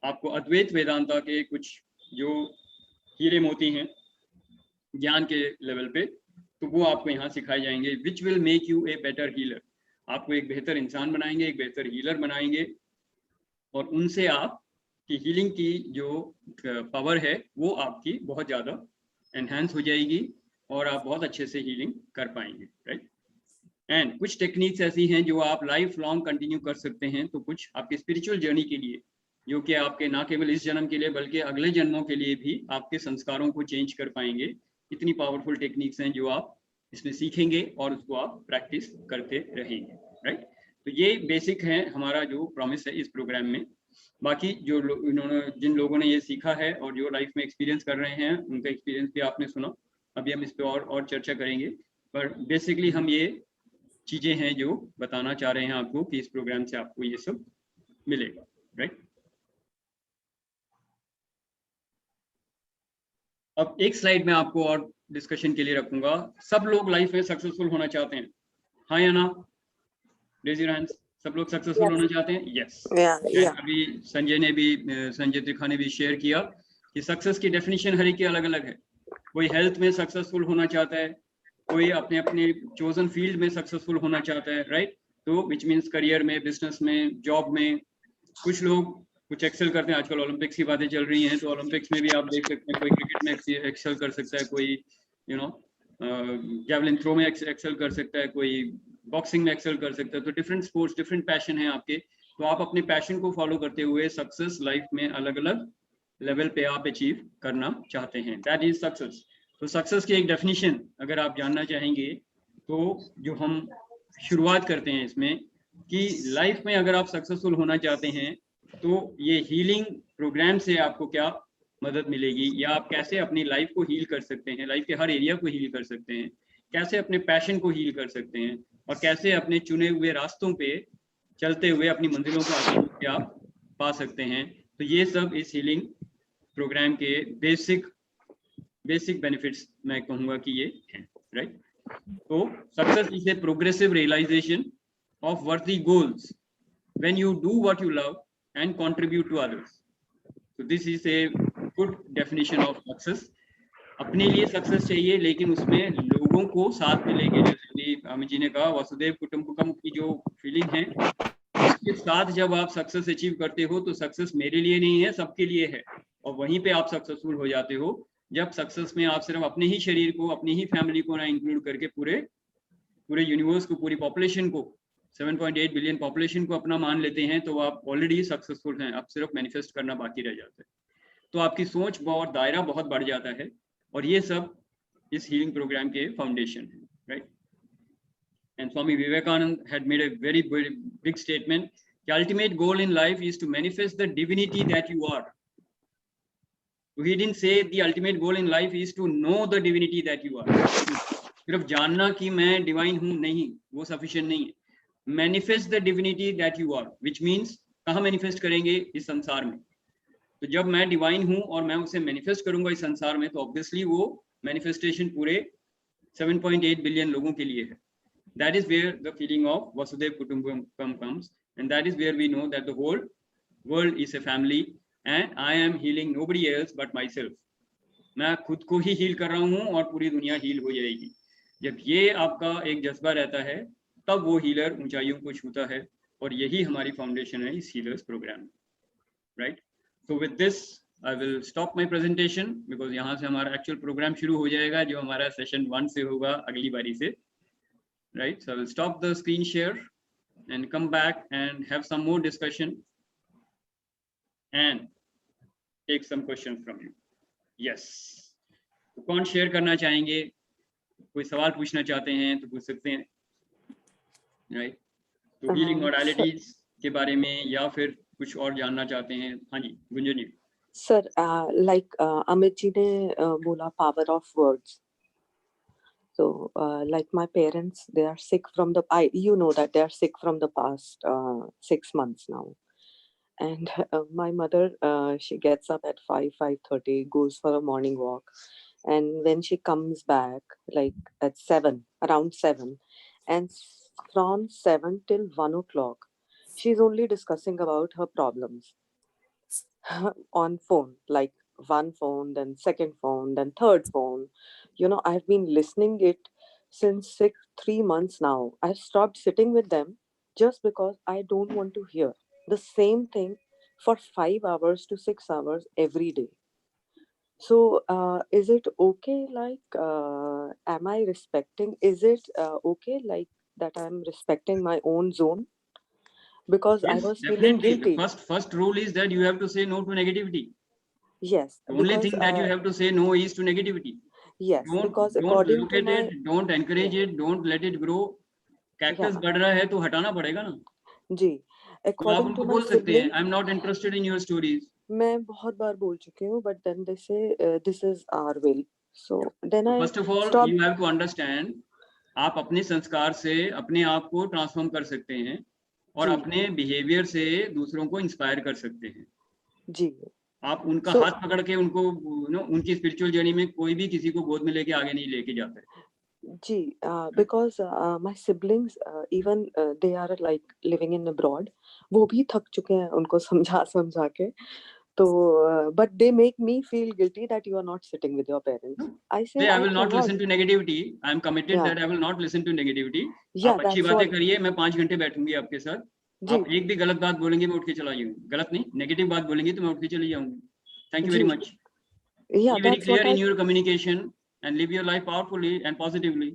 आपको अद्वैत वेदांता के कुछ जो हीरे मोती हैं ज्ञान के लेवल पे, तो वो आपको यहाँ सिखाए जाएंगे, which will make you a better healer. आपको एक बेहतर इंसान बनाएंगे, एक बेहतर हीलर बनाएंगे, और उनसे आप की हीलिंग की जो पावर है वो आपकी बहुत ज़्यादा एनहांस हो जाएगी और आप बहुत अच्छे से हीलिंग कर पाएंगे, राइट। एंड कुछ टेक्निक्स ऐसी हैं जो आप लाइफ लॉन्ग कंटिन्यू कर सकते हैं, तो कुछ आपकी स्पिरिचुअल जर्नी के लिए, जो कि आपके ना केवल इस जन्म के लिए बल्कि अगले जन्मों के लिए भी आपके संस्कारों को चेंज कर पाएंगे। इतनी पावरफुल टेक्निक्स हैं जो आप इसमें सीखेंगे और उसको आप प्रैक्टिस करते रहेंगे, राइट। तो ये बेसिक है हमारा जो प्रॉमिस है इस प्रोग्राम में। बाकी जो इन्होंने जिन लोगों ने ये सीखा है और जो लाइफ में एक्सपीरियंस कर रहे हैं उनका एक्सपीरियंस भी आपने सुना। अभी हम इस पर और चर्चा करेंगे, पर बेसिकली हम ये चीजें हैं जो बताना चाह रहे हैं आपको कि इस प्रोग्राम से आपको ये सब मिलेगा, राइट। अब एक स्लाइड में आपको और डिस्कशन के लिए रखूंगा। सब लोग लाइफ में सक्सेसफुल होना चाहते हैं, हाँ या ना? Raise your hands. सब लोग सक्सेसफुल होना चाहते हैं? यस। अभी संजय त्रिखा ने भी शेयर किया कि सक्सेस की डेफिनेशन हर एक की अलग अलग है। कोई हेल्थ में सक्सेसफुल होना चाहता है, कोई अपने अपने चोजन फील्ड में सक्सेसफुल होना चाहता है, राइट। तो विच मीन्स करियर में, बिजनेस में, जॉब में। कुछ लोग कुछ एक्सेल करते हैं, आजकल ओलंपिक्स की बातें चल रही हैं तो ओलंपिक्स में भी आप देख सकते हैं कोई क्रिकेट में एक्सेल कर सकता है, कोई जैवलिन थ्रो में एक्सेल कर सकता है, कोई बॉक्सिंग में एक्सेल कर सकता है। तो डिफरेंट स्पोर्ट्स, डिफरेंट पैशन है आपके, तो आप अपने पैशन को फॉलो करते हुए सक्सेस लाइफ में अलग अलग लेवल पे आप अचीव करना चाहते हैं, दैट इज सक्सेस। तो सक्सेस की एक डेफिनेशन अगर आप जानना चाहेंगे तो जो हम शुरुआत करते हैं इसमें कि लाइफ में अगर आप सक्सेसफुल होना चाहते हैं तो ये हीलिंग प्रोग्राम से आपको क्या मदद मिलेगी, या आप कैसे अपनी लाइफ को हील कर सकते हैं, लाइफ के हर एरिया को हील कर सकते हैं, कैसे अपने पैशन को हील कर सकते हैं, और कैसे अपने चुने हुए रास्तों पे चलते हुए अपनी मंजिलों को आसानी से आप पा सकते हैं। तो ये सब इस हीलिंग प्रोग्राम के बेसिक बेनिफिट्स मैं कहूँगा कि ये हैं, राइट। तो success is a progressive realisation of worthy goals when you do what you love and contribute to others. So this is a good definition of success. अपने लिए success चाहिए लेकिन उसमें लोगों को साथ में लेके, जैसे अमित जी ने कहा वसुदेव कुटुंबकम की जो फीलिंग है उसके साथ जब आप सक्सेस अचीव करते हो तो सक्सेस मेरे लिए नहीं है, सबके लिए है। और वहीं पे आप सक्सेसफुल हो जाते हो जब सक्सेस में आप सिर्फ अपने ही शरीर को, अपनी ही फैमिली को ना इंक्लूड करके पूरे यूनिवर्स को, पूरी पॉपुलेशन को, 7.8 बिलियन पॉपुलेशन को अपना मान लेते हैं, तो आप ऑलरेडी सक्सेसफुल हैं। आप सिर्फ मैनिफेस्ट करना बाकी रह जाता है। तो आपकी सोच और दायरा बहुत बढ़ जाता है, और ये सब इस हीलिंग प्रोग्राम के फाउंडेशन है, right. And Swami Vivekananda had made a very big statement कि ultimate goal in life is to manifest the divinity that you are. He didn't say the ultimate goal in life is to know the divinity that you are. सिर्फ जानना कि मैं divine हूं नहीं, वो sufficient नहीं है। Manifest the divinity that you are, which means कहाँ मैनिफेस्ट करेंगे? इस संसार में। तो जब मैं डिवाइन हूं और मैं उसे मैनिफेस्ट करूंगा इस संसार में, तो ऑब्वियसली वो मैनिफेस्टेशन पूरे 7.8 बिलियन लोगों के लिए है। That is where the feeling of Vasudhaiva Kutumbakam comes, and that is where we know that the whole world is a family and I am healing nobody else but my self. मैं खुद को ही heal कर रहा हूँ और पूरी दुनिया हील हो जाएगी। जब ये आपका एक जज्बा रहता है तब वो हीलर ऊंचाइयों को छूता है, और यही हमारी फाउंडेशन है इस हीलर्स प्रोग्राम में, right. So with this I will stop my presentation, because यहाँ से हमारा एक्चुअल प्रोग्राम शुरू हो जाएगा जो हमारा सेशन 1 से होगा अगली बारी से, right. So I will stop the screen share and come back and have some more discussion and take some question from you. Yes, कौन शेयर करना चाहेंगे? कोई सवाल पूछना चाहते हैं तो पूछ सकते हैं, राइट। तो हीलिंग मोडालिटीज के बारे में या फिर कुछ और जानना चाहते हैं? हाँ जी, गुंजन जी। सर, लाइक अमित जी ने बोला power of words. So, like my parents, they are sick from you know that they are sick from the past 6 months now. And my mother, she gets up at 5:30, goes for a morning walk. And when she comes back, like at 7, around 7, and from 7 till 1 o'clock, she's only discussing about her problems on phone, like one phone, then second phone, then third phone. You know, I've been listening it since 3 months now. I've stopped sitting with them just because I don't want to hear the same thing for 5 hours to 6 hours every day. So is it okay, like am I respecting, is it okay like that I'm respecting my own zone? Because I Yes, was feeling definitely. The guilty. first rule is that you have to say no to negativity. Yes, The only because thing that you have to say no is to negativity. yes, because Don't according look to at my it, don't encourage it, don't let it grow. Cactus yeah बढ़ रहा है तो हटाना पड़ेगा ना. जी, तो आप according to उनको my बोल सकते हैं, siblings, I am not interested in your stories. मैं बहुत बार बोल चुकी हूँ, but then they say this is our will. So then I first of all stopped. You have to understand, आप अपने संस्कार से अपने आप को ट्रांसफॉर्म कर सकते हैं और जी अपने बिहेवियर से दूसरों को इंस्पायर कर सकते हैं. जी आप उनका So हाथ पकड़ के उनको उनकी स्पिरिचुअल जर्नी में कोई भी किसी को गोद में लेके आगे नहीं लेके जाता है. जी because my siblings even they are like living in abroad, वो भी थक चुके हैं उनको समझा समझा के. तो but they make me feel guilty that you are not sitting with your parents. I say Say, I I will not cannot. listen to negativity. I am committed Yeah. that I will not listen to negativity. Yeah, आप अच्छी that's बातें what. करिए, मैं 5 घंटे बैठूंगी आपके साथ. जी आप एक भी गलत बात बोलेंगे मैं उठ के चला जाऊंगी. गलत नहीं, नेगेटिव बात बोलेंगी तो मैं उठ के चली जाऊंगी. Thank you ji very much. yeah, Be very that's clear what in your communication and live your life powerfully and positively.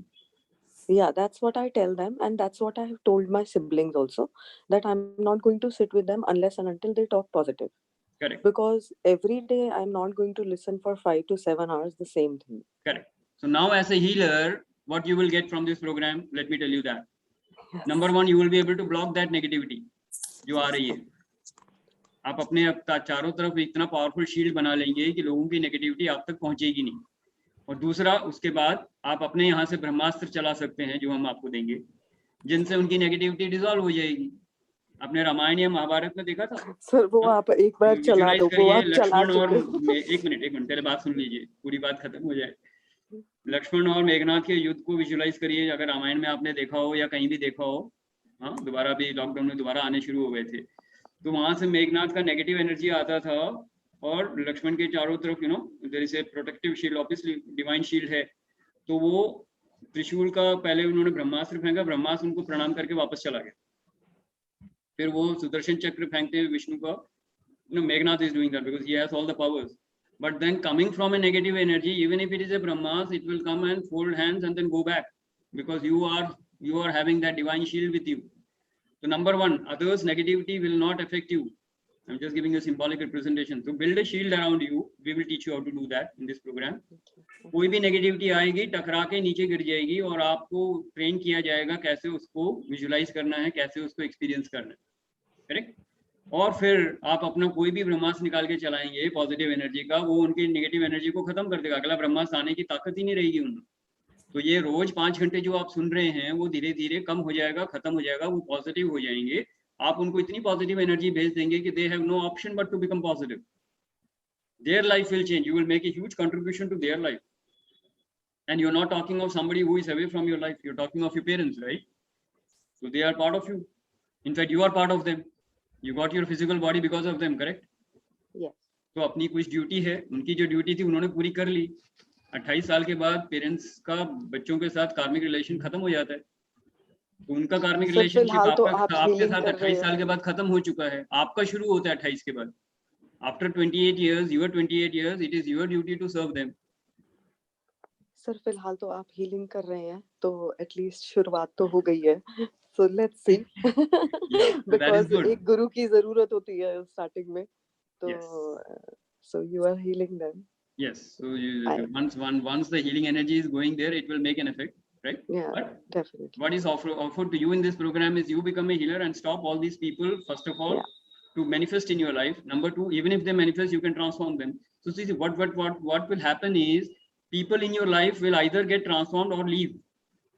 that's what I tell them, and that's what I have told my siblings also, that I'm not going to sit with them unless and until they talk positive. Correct. Because every day I'm not going to listen for 5 to 7 hours the same thing. Correct. So now as a healer, what you will get from this program, let me tell you that. Yes. Number one, you will be able to block that negativity जो आ रही है. आप अपने चारों तरफ इतना powerful shield बना लेंगे कि लोगों की नेगेटिविटी आप तक पहुंचेगी नहीं. और दूसरा, उसके बाद आप अपने यहाँ से ब्रह्मास्त्र चला सकते हैं जो हम आपको देंगे, जिनसे उनकी नेगेटिविटी डिसॉल्व हो जाएगी. आपने रामायण या महाभारत में देखा था सर वो हाँ? आप एक बार चला विजुलाइज दो, वो करिए आप चला लक्ष्मण और चुके हो. एक मिनट पहले बात सुन लीजिए, पूरी बात खत्म हो जाए. लक्ष्मण और मेघनाथ के युद्ध को विजुलाइज करिए, अगर रामायण में आपने देखा हो या कहीं भी देखा हो. हाँ, दोबारा भी लॉकडाउन में दोबारा आने शुरू हो गए थे, तो वहां से मेघनाथ का नेगेटिव एनर्जी आता था और लक्ष्मण के चारों तरफ there is a protective shield, obviously divine shield है. तो वो त्रिशूल का पहले उन्होंने ब्रह्मास्त्र फेंका, ब्रह्मास्त्र उनको प्रणाम करके वापस चला गया. फिर वो सुदर्शन चक्र फेंकते हैं विष्णु का. Meghnad is doing that because he has all the powers. But then coming from a negative energy, even if it is a Brahmas, it will come and fold hands and then go back because you are having that divine shield with you. So number one, others' negativity will not affect you. I'm just giving a symbolic representation. So build a shield around you. We will teach you how to do that in this program. कोई भी negativity आएगी टकरा के नीचे गिर जाएगी और आपको ट्रेन किया जाएगा कैसे उसको विजुलाइज करना है, कैसे उसको एक्सपीरियंस करना है. करेक्ट. और फिर आप अपना कोई भी ब्रह्मास्त्र निकाल के चलाएंगे पॉजिटिव एनर्जी का, वो उनकी नेगेटिव एनर्जी को खत्म कर देगा. अगला ब्रह्मास्त्र आने की ताकत ही नहीं रहेगी उनमें. तो ये रोज 5 घंटे जो आप सुन रहे हैं वो धीरे धीरे कम हो जाएगा, खत्म हो जाएगा, वो पॉजिटिव हो जाएंगे. आप उनको इतनी पॉजिटिव एनर्जी भेज देंगे कि they have no option but to become positive. Their life will change. You will make a huge contribution to their life. And you're not talking of somebody who is away from your life. You're talking of your parents, right? So they are part of you. In fact, you are part of them. You got your physical body because of them, correct? Yes. तो अपनी कुछ duty है, उनकी जो duty थी उन्होंने पूरी कर ली. 28 साल के बाद पेरेंट्स का बच्चों के साथ कार्मिक रिलेशन खत्म हो जाता है. तो उनका कार्मिक सर रिलेशनशिप फिलहाल तो आप आपके हीलिंग साथ कर रहे 28 साल के हैं. बाद खत्म हो चुका है. आपका शुरू होता है 28 के बाद. After 28 years, your 28 years, it is your duty to serve them. Sir फिलहाल तो आप हीलिंग कर रहे हैं तो एटलीस्ट शुरुआत तो हो गई है. So let's see. बिकॉज़ एक गुरु की जरूरत होती है स्टार्टिंग में. तो so you are healing them. Yes. So once the healing energy is going there, it will make an effect, right? Yeah, But definitely. what is offered to you in this program is you become a healer and stop all these people, first of all, Yeah. to manifest in your life. Number two, even if they manifest, you can transform them. So see, what will happen is people in your life will either get transformed or leave.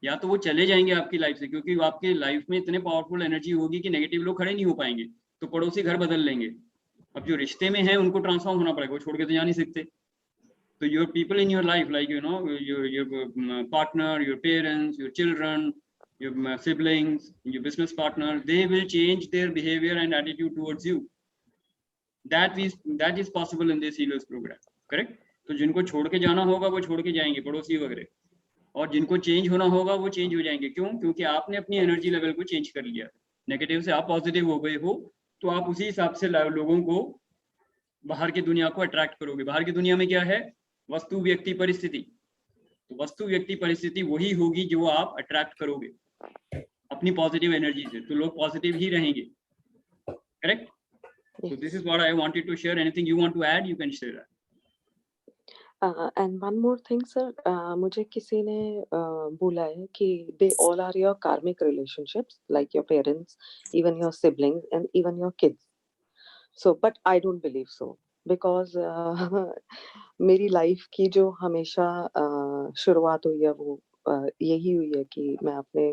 या तो वो चले जाएंगे आपकी life से, क्योंकि आपकी life में इतने पावरफुल एनर्जी होगी कि नेगेटिव लोग खड़े नहीं हो पाएंगे, तो पड़ोसी घर बदल लेंगे. अब जो रिश्ते में है उनको ट्रांसफॉर्म होना पड़ेगा, वो छोड़ के तो जा नहीं सकते. So your people in your life, like your partner, your parents, your children, your siblings, your business partner, they will change their behavior and attitude towards you. That is possible in this healers program, correct? तो जिनको छोड़ के जाना होगा वो छोड़ के जाएंगे, पड़ोसी वगैरह. और जिनको चेंज होना होगा वो चेंज हो जाएंगे. क्यों? क्योंकि आपने अपनी एनर्जी लेवल को चेंज कर लिया. नेगेटिव से आप पॉजिटिव हो गए हो, तो आप उसी हिसाब से लोगों को, बाहर की दुनिया को अट्रैक्ट करोगे। बाहर की दुनिया में क्या है? वस्तु, व्यक्ति, परिस्थिति। तो वस्तु, व्यक्ति, परिस्थिति वही होगी जो आप अट्रैक्ट करोगे अपनी पॉजिटिव एनर्जी से, तो लोग पॉजिटिव ही रहेंगे। Correct? So this is what I wanted to share. Anything you want to add, you can share that. And one more thing, sir. मुझे किसी ने बोला है कि they all are your karmic relationships, like your parents, even your siblings, and even your kids. So, but I don't believe so because मेरी life की जो हमेशा शुरुआत हुई है वो यही हुई है कि मैं अपने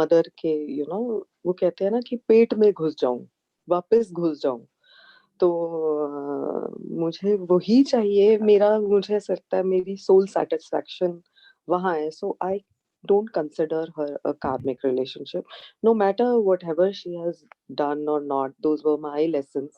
मदर के वो कहते हैं ना कि पेट में घुस जाऊं, वापस घुस जाऊं। तो मुझे वही चाहिए, मुझे ऐसा लगता है मेरी सोल सेटिस्फैक्शन वहाँ है। सो आई don't consider her a karmic relationship, no matter whatever she has done or not. Those were my lessons.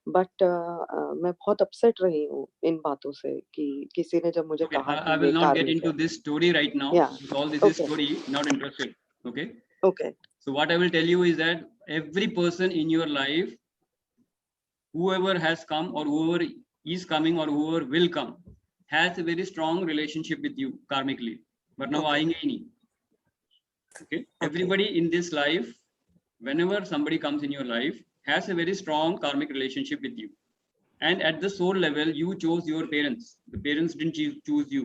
But मैं बहुत upset रही हूँ इन बातों से कि किसी ने जब मुझे Okay, कहा I कि will ये not get karmic into है। this story right now. Yeah. Because all this is Okay. story, not interested. Okay. Okay. So what I will tell you is that every person in your life, whoever has come or whoever is coming or whoever will come, has a very strong relationship with you karmically. But now आएंगे ही नहीं. Okay. Everybody in this life, whenever somebody comes in your life, has a very strong karmic relationship with you. And at the soul level, you chose your parents. The parents didn't choose you.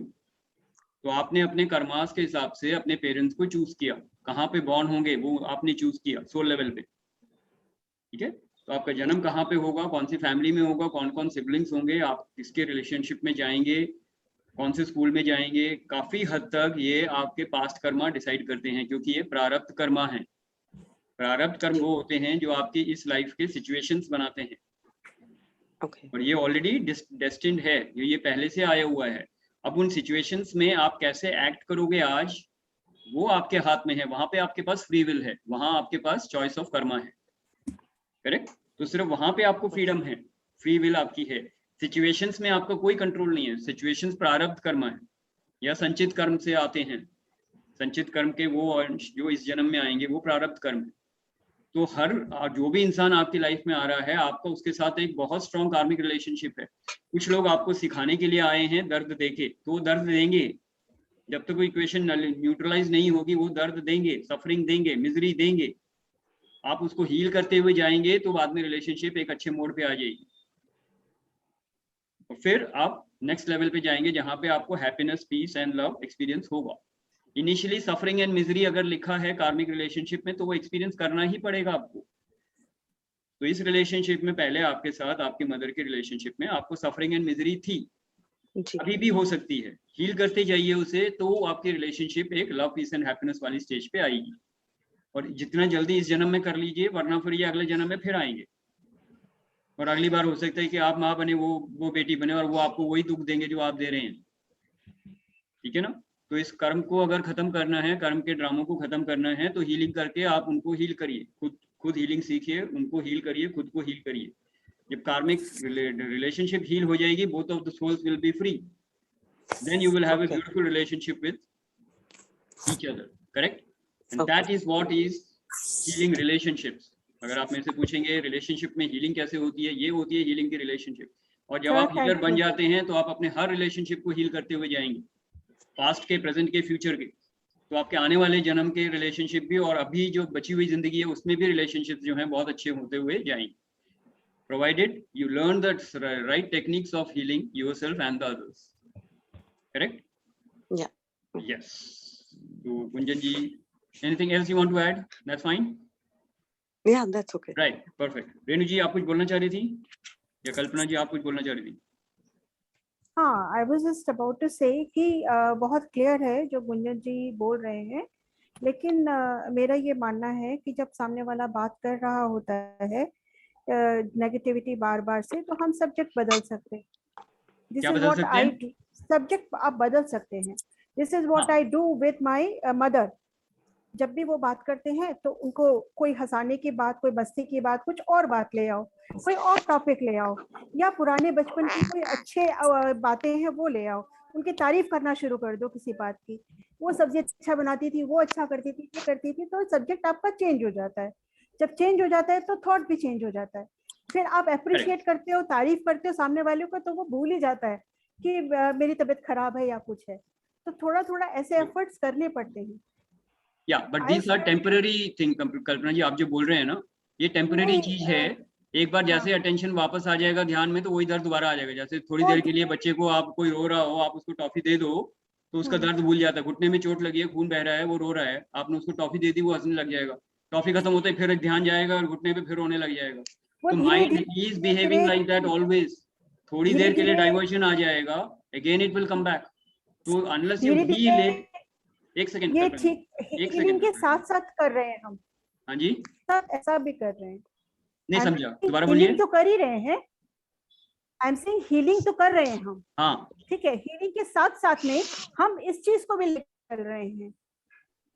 तो आपने अपने karmas के हिसाब से अपने parents को choose किया, कहाँ पे बॉर्न होंगे वो आपने चूज किया सोल लेवल पे। ठीक है? तो आपका जन्म कहाँ पे होगा, कौन सी फैमिली में होगा, कौन कौन सिबलिंग्स होंगे, आप किसके रिलेशनशिप में जाएंगे, कौन से स्कूल में जाएंगे, काफी हद तक ये आपके पास्ट कर्मा डिसाइड करते हैं, क्योंकि ये प्रारब्ध कर्मा है। प्रारब्ध कर्म वो होते हैं जो आपकी इस लाइफ के सिचुएशंस बनाते हैं। Okay. और ये ऑलरेडी डेस्टिन्ड है, ये पहले से आया हुआ है। अब उन सिचुएशंस में आप कैसे एक्ट करोगे आज, वो आपके हाथ में है। वहां पे आपके पास फ्री विल है, वहां आपके पास चॉइस ऑफ कर्मा है। करेक्ट? तो सिर्फ वहां पे आपको फ्रीडम है, फ्री विल आपकी है। सिचुएशंस में आपका कोई कंट्रोल नहीं है। सिचुएशंस प्रारब्ध कर्म है या संचित कर्म से आते हैं। संचित कर्म के वो अंश जो इस जन्म में आएंगे वो प्रारब्ध कर्म है। तो हर जो भी इंसान आपकी लाइफ में आ रहा है, आपका उसके साथ एक बहुत स्ट्रॉन्ग कार्मिक रिलेशनशिप है। कुछ लोग आपको सिखाने के लिए आए हैं दर्द देके, तो वो दर्द देंगे। जब तक कोई इक्वेशन न्यूट्रलाइज नहीं होगी वो दर्द देंगे, सफरिंग देंगे, मिजरी देंगे। आप उसको हील करते हुए जाएंगे तो बाद में रिलेशनशिप एक अच्छे मोड पे आ जाएगी और फिर आप नेक्स्ट लेवल पे जाएंगे जहां पे आपको happiness, peace and love experience होगा। इनिशियली सफरिंग एंड मिजरी अगर लिखा है कार्मिक रिलेशनशिप में तो वो एक्सपीरियंस करना ही पड़ेगा आपको। तो इस रिलेशनशिप में पहले आपके साथ आपकी मदर के रिलेशनशिप में आपको सफरिंग एंड मिजरी थी, अभी भी हो सकती है। हील करते जाइए उसे, तो आपकी रिलेशनशिप एक लव, पीस एंड हैप्पीनेस वाली स्टेज पे आएगी। और जितना जल्दी इस जन्म में कर लीजिए, वरना फिर ये अगले जन्म में फिर आएंगे। और अगली बार हो सकता है कि आप माँ बने, वो बेटी बने, और वो आपको वही दुख देंगे जो आप दे रहे हैं। ठीक है ना? तो इस कर्म को अगर खत्म करना है, कर्म के ड्रामों को खत्म करना है, तो हीलिंग करके आप उनको हील करिए। खुद हीलिंग सीखिए, उनको हील करिए, खुद को हील करिए। जब कार्मिक रिलेशनशिप हील हो जाएगी, both of the souls will be free, then you will have a beautiful relationship with each other. Correct? And that is what is healing relationships. अगर आप मेरे से पूछेंगे रिलेशनशिप में हीलिंग कैसे होती है, ये होती है हीलिंग की रिलेशनशिप। और जब आप हीलर बन जाते हैं तो आप अपने हर रिलेशनशिप को हील करते हुए जाएंगे, पास्ट के, प्रेजेंट के, फ्यूचर के। तो आपके आने वाले जन्म के रिलेशनशिप भी और अभी जो बची हुई जिंदगी है उसमें भी रिलेशनशिप जो हैं बहुत अच्छे होते हुए जाएंगे, provided you learn the right techniques of healing yourself and the others. Correct? Yeah. Yes. तो गुंजन जी, anything else you want to add? That's fine. Yeah, that's okay. Right, perfect. Renu जी, आप कुछ बोलना चाह रही थी, या कल्पना जी आप कुछ बोलना चाह रही थी? हाँ, I was just about to say कि बहुत क्लियर है जो गुंजन जी बोल रहे हैं, लेकिन मेरा ये मानना है कि जब सामने वाला बात कर रहा होता है नेगेटिविटी बार बार से, तो हम सब्जेक्ट बदल सकते हैं। दिस क्या इज बदल व्हाट सकते आई हैं? डू, सब्जेक्ट आप बदल सकते हैं। This is what I do with my mother. जब भी वो बात करते हैं तो उनको कोई हंसाने की बात, कोई मस्ती की बात, कुछ और बात ले आओ, कोई और टॉपिक ले आओ, या पुराने बचपन की कोई अच्छे बातें हैं वो ले आओ, उनकी तारीफ करना शुरू कर दो किसी बात की। वो सब्जी अच्छा बनाती थी, वो अच्छा करती थी, ये करती थी, तो सब्जेक्ट आपका चेंज हो जाता है। जब चेंज हो जाता है तो थॉट भी चेंज हो जाता है। फिर आप अप्रिशिएट करते हो, तारीफ करते हो सामने वाले को, तो वो भूल ही जाता है कि मेरी तबीयत खराब है या कुछ है। तो थोड़ा थोड़ा ऐसे एफर्ट्स करने पड़ते हैं। Yeah but these are temporary thing. Kalpana ji, आप जो बोल रहे हैं ना, ये टेम्पररी चीज है। एक बार जैसे अटेंशन वापस आ जाएगा ध्यान में, तो वही दर्द दोबारा आ जाएगा। जैसे थोड़ी देर के लिए बच्चे को आप कोई रो रहा हो, आप उसको टॉफी दे दो तो उसका दर्द भूल जाता है। घुटने में चोट लगी है, खून बह रहा है, वो रो रहा है, आपने उसको टॉफी दे दी, वो हंसने लग जाएगा। टॉफी खत्म होते ही फिर ध्यान जाएगा और घुटने पे फिर रोने लग जाएगा। तो mind is behaving like that always. थोड़ी देर के लिए डाइवर्शन आ जाएगा, again it will come back. तो अनलेस यू हील इट। एक सेकंड, ये ठीक हीलिंग के साथ साथ कर रहे हैं हम। हाँ जी, साथ ऐसा भी कर रहे हैं। नहीं समझा, दोबारा बोलिए। हीलिंग तो कर ही रहे हैं, आई एम सेइंग हीलिंग तो कर रहे हैं हम। हाँ, ठीक है, हीलिंग के साथ साथ में हम इस चीज को भी लेकर रहे हैं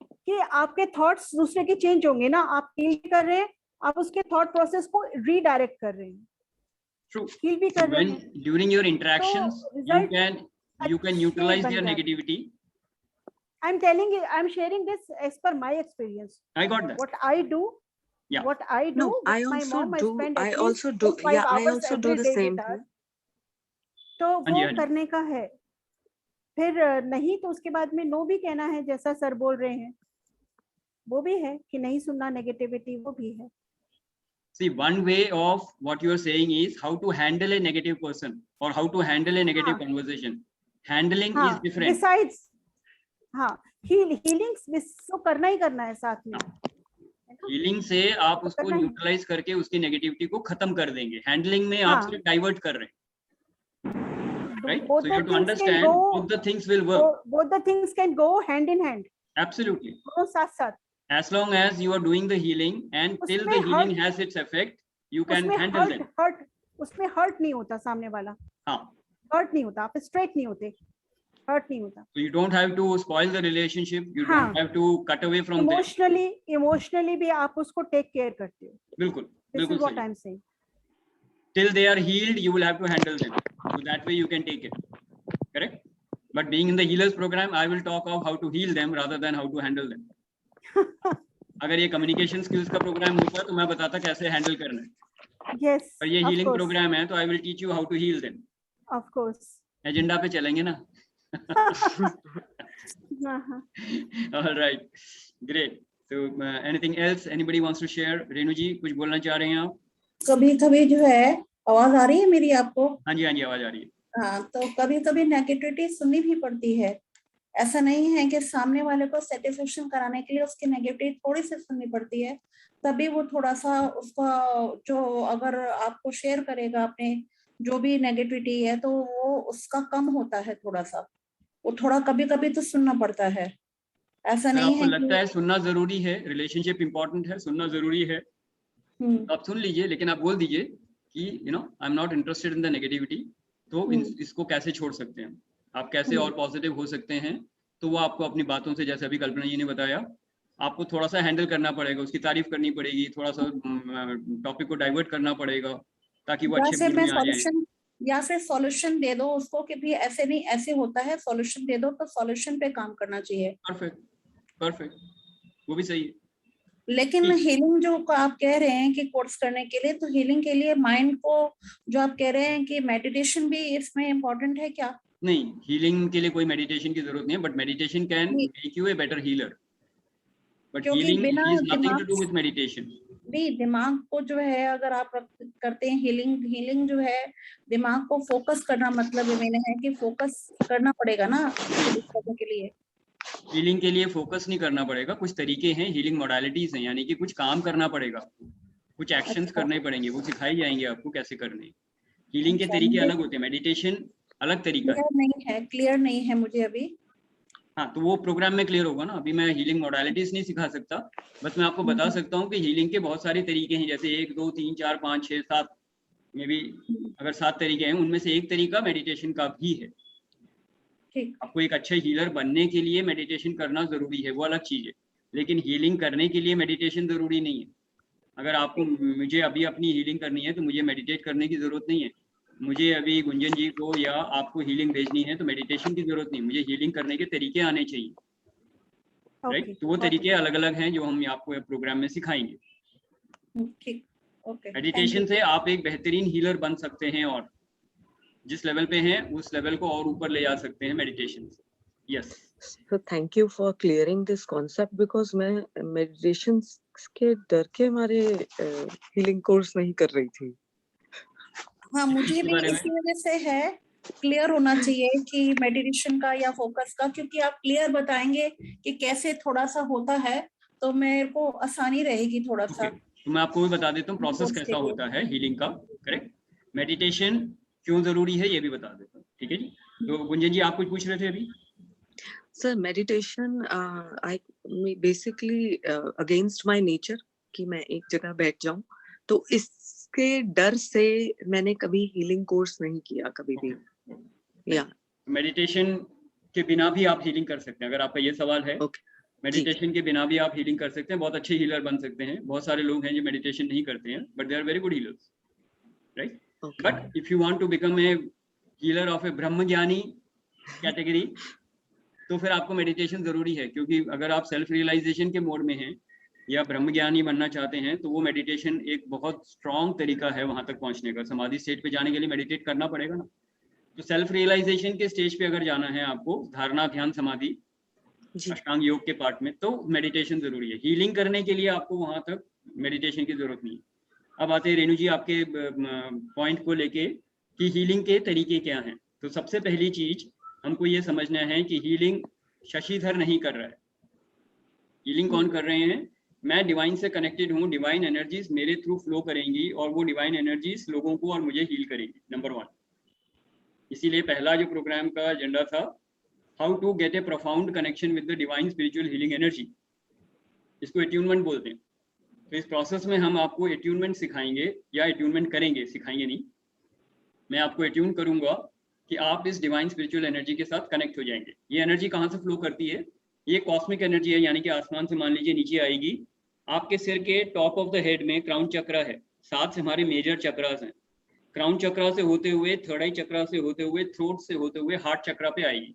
कि आपके थॉट्स दूसरे के चेंज होंगे ना। आप हील कर रहे हैं, आप उसके थॉट प्रोसेस को रीडायरेक्ट कर रहे हैं, true. हील भी कर रहे When हैं। during your interactions, तो result you can neutralize बन their जाता है। negativity. I'm telling you, I'm sharing this as per my experience. I got that. What I do, Yeah. what I do No, with I my also mom, I do. spend I at least also do. 4-5 Yeah, I hours also do every the day same with her. thing. तो हाँ जी, वो हाँ जी। करने का है। फिर नहीं तो उसके बाद में नो भी कहना है, जैसा सर बोल रहे हैं वो भी है कि नहीं सुनना नेगेटिविटी, वो भी है। See, one way of what you are saying is how to handle a negative person or how to handle a negative हाँ, conversation. Handling हाँ, is different. besides, हाँ, हीलिंग तो करना ही करना है साथ में। Healing से आप उसको करना है। न्यूट्रलाइज करके उसकी नेगेटिविटी को खत्म कर देंगे। हैंडलिंग में हाँ। आप सिर्फ डाइवर्ट कर रहे हैं, right? Both So you the have to things understand can go- both the things will work. both the things can go hand in hand, Absolutely. दोनों साथ साथ। As long as you are doing the healing and till the उसमें healing has its effect, you can उसमें handle them. उसमें hurt नहीं होता सामने वाला, हाँ. हर्ट नहीं होता, आप स्ट्रेट नहीं होते, हर्ट नहीं होता। So you don't have to spoil the relationship. You हाँ. don't have to cut away from them. Emotionally भी आप उसको टेक केयर करते हो। बिल्कुल, This is बिल्कुल what सही। I'm saying. Till they are healed, you will have to handle them. So that way you can take it. Correct? But being in the healers program, I will talk of how to heal them rather than how to handle them. अगर ये communication skills का program होता तो मैं बताता कैसे handle करना है। Yes, पर ये of healing course. program है तो I will teach you how to heal them. Of course. Agenda पे चलेंगे ना। हाँ। All right, great. So anything else anybody wants to share? Renu जी कुछ बोलना चाह रहे हैं आप? कभी कभी जो है, आवाज आ रही है मेरी आपको? हाँ जी, हाँ जी, आवाज आ रही है। हाँ, तो कभी कभी नेगेटिविटी सुननी भी पड़ती है। ऐसा नहीं है कि सामने वाले को सेटिस्फेक्शन कराने के लिए उसकी नेगेटिविटी थोड़ी सी सुननी पड़ती है, तभी वो थोड़ा सा उसका जो अगर आपको शेयर करेगा अपने जो भी नेगेटिविटी है तो वो उसका कम होता है, थोड़ा सा वो थोड़ा कभी कभी तो सुनना पड़ता है। ऐसा नहीं आपको है लगता है सुनना जरूरी है, रिलेशनशिप इंपॉर्टेंट है, सुनना जरूरी है, तो आप सुन लीजिए, लेकिन आप बोल दीजिए कि आई am not interested in the negativity. तो इसको कैसे छोड़ सकते हैं, आप कैसे और पॉजिटिव हो सकते हैं। तो वो आपको अपनी बातों से, जैसे अभी कल्पना जी ने बताया, आपको थोड़ा सा हैंडल करना पड़ेगा, उसकी तारीफ करनी पड़ेगी, थोड़ा सा टॉपिक को डाइवर्ट करना पड़ेगा ताकि वो अच्छे मूड में आ जाए। या फिर सॉल्यूशन दे दो उसको कि भी ऐसे नहीं ऐसे होता है, सॉल्यूशन दे दो, तो सॉल्यूशन पे काम करना चाहिए। परफेक्ट, वो भी सही है। लेकिन हीलिंग जो आप कह रहे हैं कि कोर्स करने के लिए, तो हीलिंग के लिए माइंड को जो आप कह रहे हैं कि मेडिटेशन भी इसमें इम्पोर्टेंट है क्या? नहीं, हीलिंग के लिए कोई मेडिटेशन की जरूरत नहीं है, but meditation can make you a better healer, but healing is nothing to do with meditation. नहीं, दिमाग को जो है अगर आप करते हैं हीलिंग जो है दिमाग को फोकस करना, मतलब ये मैंने है कि फोकस करना पड़ेगा ना करने के लिए। हीलिंग के लिए फोकस नहीं करना पड़ेगा, कुछ तरीके हैं, हीलिंग मोडालिटीज हैं, यानी कि कुछ काम करना पड़ेगा, कुछ एक्शंस करने पड़ेंगे, वो सिखाई जाएंगे आपको कैसे करने। हीलिंग के तरीके अलग होते हैं, मेडिटेशन अलग तरीका है। क्लियर नहीं है मुझे अभी। हाँ, तो वो प्रोग्राम में क्लियर होगा ना। अभी मैं हीलिंग मोडालिटीज नहीं सिखा सकता, बस मैं आपको बता सकता हूँ कि हीलिंग के बहुत सारे तरीके हैं, जैसे 1 2 3 4 5 6 7 में भी अगर 7 तरीके हैं, उनमें से एक तरीका मेडिटेशन का भी है। आपको एक अच्छे हीलर बनने के लिए मेडिटेशन करना जरूरी है, वो अलग चीज है, लेकिन हीलिंग करने के लिए मेडिटेशन जरूरी नहीं है। अगर आपको मुझे अभी अपनी हीलिंग करनी है तो मुझे मेडिटेट करने की जरूरत नहीं है। मुझे अभी गुंजन जी को या आपको हीलिंग भेजनी है तो मेडिटेशन की जरूरत नहीं, मुझे हीलिंग करने के तरीके आने चाहिए। राइट, तो वो तरीके अलग अलग हैं जो हम आपको प्रोग्राम में सिखाएंगे। ठीक, ओके। मेडिटेशन से आप एक बेहतरीन हीलर बन सकते हैं और जिस लेवल पे हैं उस लेवल को और ऊपर ले जा सकते हैं मेडिटेशन से। Yes, So thank you for clearing this concept because मैं meditation के डर के मारे healing course नहीं कर रही थी। हाँ, मुझे इसके भी बारे में इसी वजह से है, क्लियर होना चाहिए कि मेडिटेशन का या फोकस का, क्योंकि आप क्लियर बताएंगे कि कैसे थोड़ा सा होता है तो मेरे को आसानी रहेगी थोड़ा सा। ओके, तो मैं आपको भी बता देता हूँ प्रोसेस Course कैसा के लिए। होता है हीलिंग का। करेक्ट, मेडिटेशन क्यों जरूरी है ये भी बता देता हूँ, ठीक है जी। तो गुंजन जी आप कुछ पूछ रहे थे अभी? Sir, meditation, I basically against my nature कि मैं एक जगह बैठ जाऊं, तो इसके डर से मैंने कभी healing course नहीं किया कभी भी। या मेडिटेशन के बिना भी आप हीलिंग कर सकते हैं, अगर आपका ये सवाल है। ओके, मेडिटेशन के बिना भी आप हीलिंग कर सकते हैं, बहुत अच्छे हीलर बन सकते हैं। बहुत सारे लोग हैं जो मेडिटेशन नहीं करते हैं but they are very good healers, right. Okay, but if you want to become a healer of a Brahma Gyani category तो फिर आपको मेडिटेशन जरूरी है, क्योंकि अगर आप सेल्फ रियलाइजेशन के मोड में हैं या ब्रह्म ज्ञानी बनना चाहते हैं तो वो मेडिटेशन एक बहुत स्ट्रॉन्ग तरीका है वहां तक पहुंचने का। समाधि स्टेट पे जाने के लिए मेडिटेट करना पड़ेगा ना। तो सेल्फ रियलाइजेशन के स्टेज पे अगर जाना है आपको, धारणा ध्यान समाधि जी, अष्टांग योग के पार्ट में, तो मेडिटेशन जरूरी है। हीलिंग करने के लिए आपको वहां तक मेडिटेशन की जरूरत नहीं है। अब आते हैं रेणु जी आपके पॉइंट को लेके कि हीलिंग के तरीके क्या हैं। तो सबसे पहली चीज हमको ये समझना है कि हीलिंग शशिधर नहीं कर रहा है। हीलिंग कौन कर रहे हैं? मैं डिवाइन से कनेक्टेड हूँ, डिवाइन एनर्जीज मेरे थ्रू फ्लो करेंगी और वो डिवाइन एनर्जीज लोगों को और मुझे हील करेंगी, नंबर 1। इसीलिए पहला जो प्रोग्राम का एजेंडा था, how to get a profound connection with the divine spiritual healing energy, इसको एट्यूनमेंट बोलते हैं। तो इस प्रोसेस में हम आपको एट्यूनमेंट सिखाएंगे, या एट्यूनमेंट करेंगे, सिखाएंगे नहीं। मैं आपको एट्यून करूंगा कि आप इस डिवाइन स्पिरिचुअल एनर्जी के साथ कनेक्ट हो जाएंगे। ये एनर्जी कहाँ से फ्लो करती है? ये कॉस्मिक एनर्जी है, यानी कि आसमान से मान लीजिए नीचे आएगी। आपके सिर के टॉप ऑफ द हेड में क्राउन चक्र है, 7 हमारे मेजर चक्रास हैं। क्राउन चक्रा से होते हुए, थर्ड आई चक्रा से होते हुए, थ्रोट से होते हुए हार्ट चक्रा पे आएगी।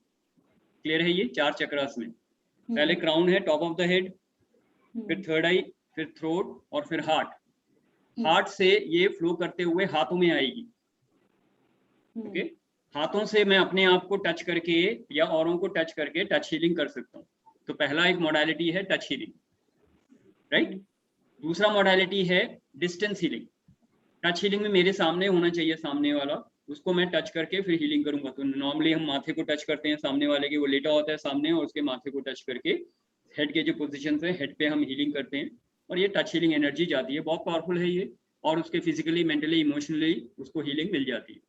क्लियर है? ये 4 चक्रास में पहले क्राउन है टॉप ऑफ द हेड, फिर थर्ड आई, फिर थ्रोट और फिर हार्ट। हार्ट से ये फ्लो करते हुए हाथों में आएगी। ओके, हाथों से मैं अपने आप को टच करके या औरों को टच करके टच हीलिंग कर सकता हूँ। तो पहला एक मॉडलिटी है टच हीलिंग, राइट। दूसरा मॉडलिटी है डिस्टेंस हीलिंग। टच हीलिंग में मेरे सामने होना चाहिए सामने वाला, उसको मैं टच करके फिर हीलिंग करूंगा। तो नॉर्मली हम माथे को टच करते हैं सामने वाले के, वो लेटा होता है सामने, और उसके माथे को टच करके हेड के जो पोजीशन है हेड पे हम हीलिंग करते हैं, और ये टच हीलिंग एनर्जी जाती है। बहुत पावरफुल है ये, और उसके फिजिकली, मेंटली, इमोशनली उसको हीलिंग मिल जाती है।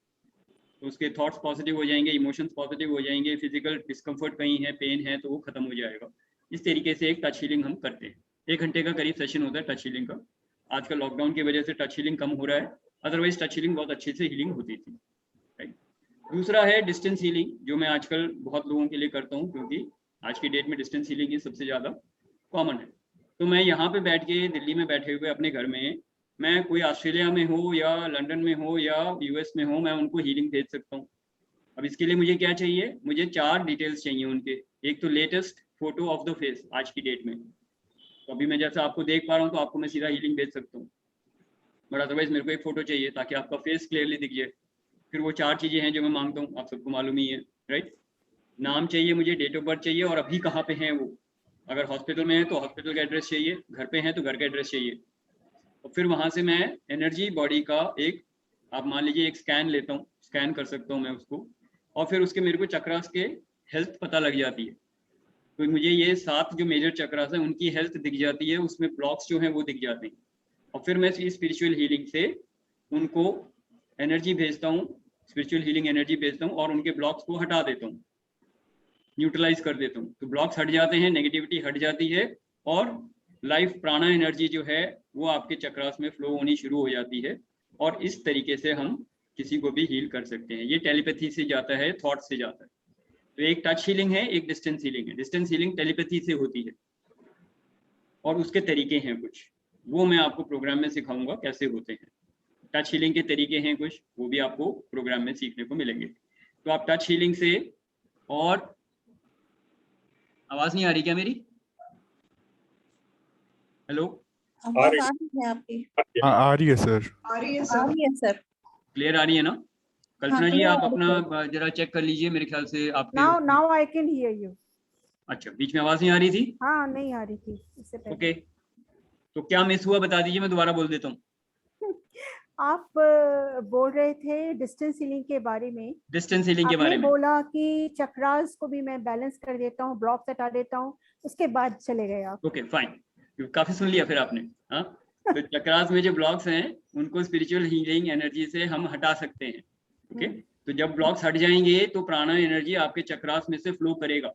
तो उसके थॉट्स पॉजिटिव हो जाएंगे, इमोशंस पॉजिटिव हो जाएंगे, फिजिकल डिस्कम्फर्ट कहीं है, पेन है तो वो खत्म हो जाएगा। इस तरीके से एक टच हीलिंग हम करते हैं। 1 घंटे का करीब सेशन होता है टच हीलिंग का। आजकल लॉकडाउन की वजह से टच हीलिंग कम हो रहा है, अदरवाइज टच हीलिंग बहुत अच्छे से हीलिंग होती थी, राइट। दूसरा है डिस्टेंस हीलिंग, जो मैं आजकल बहुत लोगों के लिए करता हूँ, क्योंकि आज की डेट में डिस्टेंस हीलिंग ही सबसे ज़्यादा कॉमन है। तो मैं यहाँ पे बैठ के, दिल्ली में बैठे हुए अपने घर में, मैं कोई ऑस्ट्रेलिया में हो या लंदन में हो या यूएस में हो, मैं उनको हीलिंग भेज सकता हूँ। अब इसके लिए मुझे क्या चाहिए? मुझे 4 डिटेल्स चाहिए उनके। एक तो latest photo of the face आज की डेट में, तो अभी मैं जैसा आपको देख पा रहा हूँ तो आपको मैं सीधा हीलिंग भेज सकता हूँ, बट अदरवाइज मेरे को एक फोटो चाहिए ताकि आपका फेस क्लियरली दिख जाए। फिर वो 4 चीजें हैं जो मैं मांगता हूँ, आप सबको मालूम ही है, राइट। नाम चाहिए मुझे, डेट ऑफ बर्थ चाहिए, और अभी कहाँ पे हैं वो। अगर हॉस्पिटल में है तो हॉस्पिटल का एड्रेस चाहिए, घर पे हैं तो घर का एड्रेस चाहिए। और फिर वहां से मैं एनर्जी बॉडी का एक, आप मान लीजिए एक स्कैन लेता हूँ, स्कैन कर सकता हूँ मैं उसको, और फिर उसके मेरे को चक्रास के हेल्थ पता लग जाती है। तो मुझे ये 7 जो मेजर चक्रास हैं उनकी हेल्थ दिख जाती है, उसमें ब्लॉक्स जो हैं वो दिख जाते हैं। और फिर मैं स्पिरिचुअल हीलिंग से उनको एनर्जी भेजता हूँ, स्पिरिचुअल हीलिंग एनर्जी भेजता हूँ, और उनके ब्लॉक्स को हटा देता हूँ, न्यूट्रलाइज कर देता हूँ। तो ब्लॉक्स हट जाते हैं, नेगेटिविटी हट जाती है, और लाइफ प्राणा एनर्जी जो है वो आपके चक्रास में फ्लो होनी शुरू हो जाती है। और इस तरीके से हम किसी को भी हील कर सकते हैं। ये टेलीपैथी से जाता है, थॉट से जाता है। तो एक टच हीलिंग है, एक डिस्टेंस हीलिंग है। डिस्टेंस हीलिंग टेलीपैथी से होती है, और उसके तरीके हैं कुछ, वो मैं आपको प्रोग्राम में सिखाऊंगा कैसे होते हैं। टच हीलिंग के तरीके हैं कुछ, वो भी आपको प्रोग्राम में सीखने को मिलेंगे। तो आप टच हीलिंग से, और आवाज नहीं आ रही क्या मेरी? हेलो? आवाज आ रही है आपकी? आ रही है सर। आ रही है आ सर। रही है सर। क्लियर आ रही है ना? कल्पना जी clear आप आ रही अपना जरा चेक कर लीजिए, मेरे ख्याल से आपके now I can hear you. अच्छा, बीच में आवाज नहीं आ रही थी? हाँ नहीं आ रही थी इससे पहले। ओके, तो क्या मिस हुआ बता दीजिए, मैं दोबारा बोल देता हूँ। आप बोल रहे थे डिस्टेंस हीलिंग के बारे में। डिस्टेंस हीलिंग के आपने बारे में। बोला कि चक्रास को भी मैं बैलेंस कर देता हूँ, ब्लॉक्स हटा देता हूँ, उसके बाद चले गए आप। ओके फाइन, काफी सुन लिया फिर आपने। हाँ, तो चक्रास में जो ब्लॉक्स हैं उनको स्पिरिचुअल हीलिंग एनर्जी से हम हटा सकते हैं। ओके, तो जब ब्लॉक्स हट जाएंगे तो प्राणा एनर्जी आपके चक्रास में से फ्लो करेगा।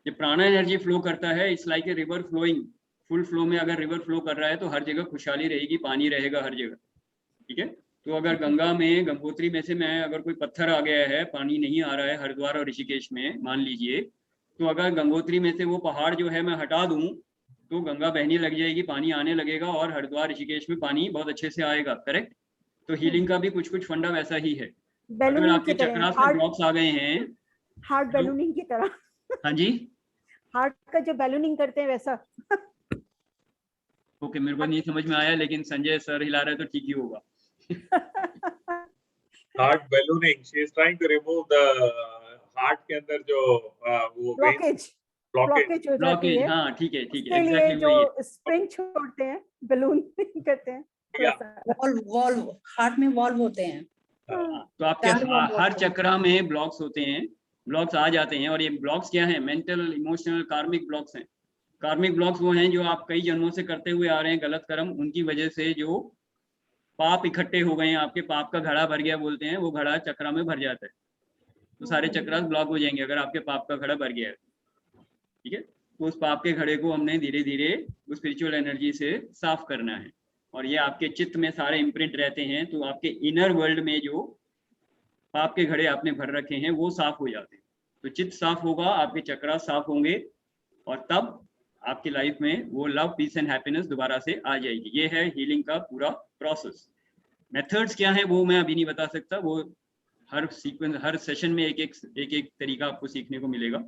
जब प्राणा एनर्जी फ्लो करता है, it's like a river flowing. Full flow में अगर रिवर फ्लो कर रहा है तो हर जगह खुशहाली रहेगी, पानी रहेगा हर जगह। ठीक है, तो अगर गंगा में, गंगोत्री में से मैं अगर कोई पत्थर आ गया है, पानी नहीं आ रहा है हरिद्वार और ऋषिकेश में मान लीजिए, तो अगर गंगोत्री में से वो पहाड़ जो है मैं हटा दूं तो गंगा बहने लग जाएगी, पानी आने लगेगा और हरिद्वार ऋषिकेश में पानी बहुत अच्छे से आएगा। करेक्ट? तो हीलिंग का भी कुछ कुछ फंडा वैसा ही है। अगर बैलूनिंग आपके की तरह, चक्रास में ब्लॉक्स आ गए हैं, हार्ट बैलूनिंग की तरह। हाँ जी, हार्ट का जो बैलूनिंग करते हैं वैसा। ओके, मेरे को नहीं समझ में आया, लेकिन संजय सर हिला रहे तो ठीक ही होगा। Heart ballooning, she is trying to remove the heart के अंदर जो वो ब्लॉकेज ब्लॉकेज हो जाती ब्लॉकेज, है। हाँ ठीक है ठीक है, इसके लिए एग्जैक्टली जो वही है। स्प्रिंग छोड़ते हैं, बैलून करते हैं थोड़ा सा। वॉल्व, हार्ट में वॉल्व होते हैं। तो आपके चार valve हर होते हैं। चक्रा में ब्लॉक्स होते हैं, ब्लॉक्स आ जाते हैं। और ये ब्लॉक्स क्या है? मेंटल, इमोशनल, कार्मिक ब्लॉक्स हैं। कार्मिक ब्लॉक्स वो हैं जो आप कई जन्मों से करते हुए आ रहे हैं गलत कर्म, उनकी वजह से जो पाप इकट्ठे हो गए हैं, आपके पाप का घड़ा भर गया बोलते हैं, वो घड़ा चक्रा में भर जाता है, तो सारे चक्रा ब्लॉक हो जाएंगे अगर आपके पाप का घड़ा भर गया है। ठीक है, तो उस पाप के घड़े को हमने धीरे धीरे उस स्पिरिचुअल एनर्जी से साफ करना है। और ये आपके चित्त में सारे इम्प्रिंट रहते हैं, तो आपके इनर वर्ल्ड में जो पाप के घड़े आपने भर रखे हैं वो साफ हो जाते हैं। तो चित्त साफ होगा, आपके चक्रा साफ होंगे, और तब आपकी लाइफ में वो लव, पीस एंड हैप्पीनेस दोबारा से आ जाएगी। ये है हीलिंग का पूरा प्रोसेस। मेथड्स क्या है वो मैं अभी नहीं बता सकता, वो हर सीक्वेंस, हर सेशन में एक एक तरीका आपको सीखने को मिलेगा।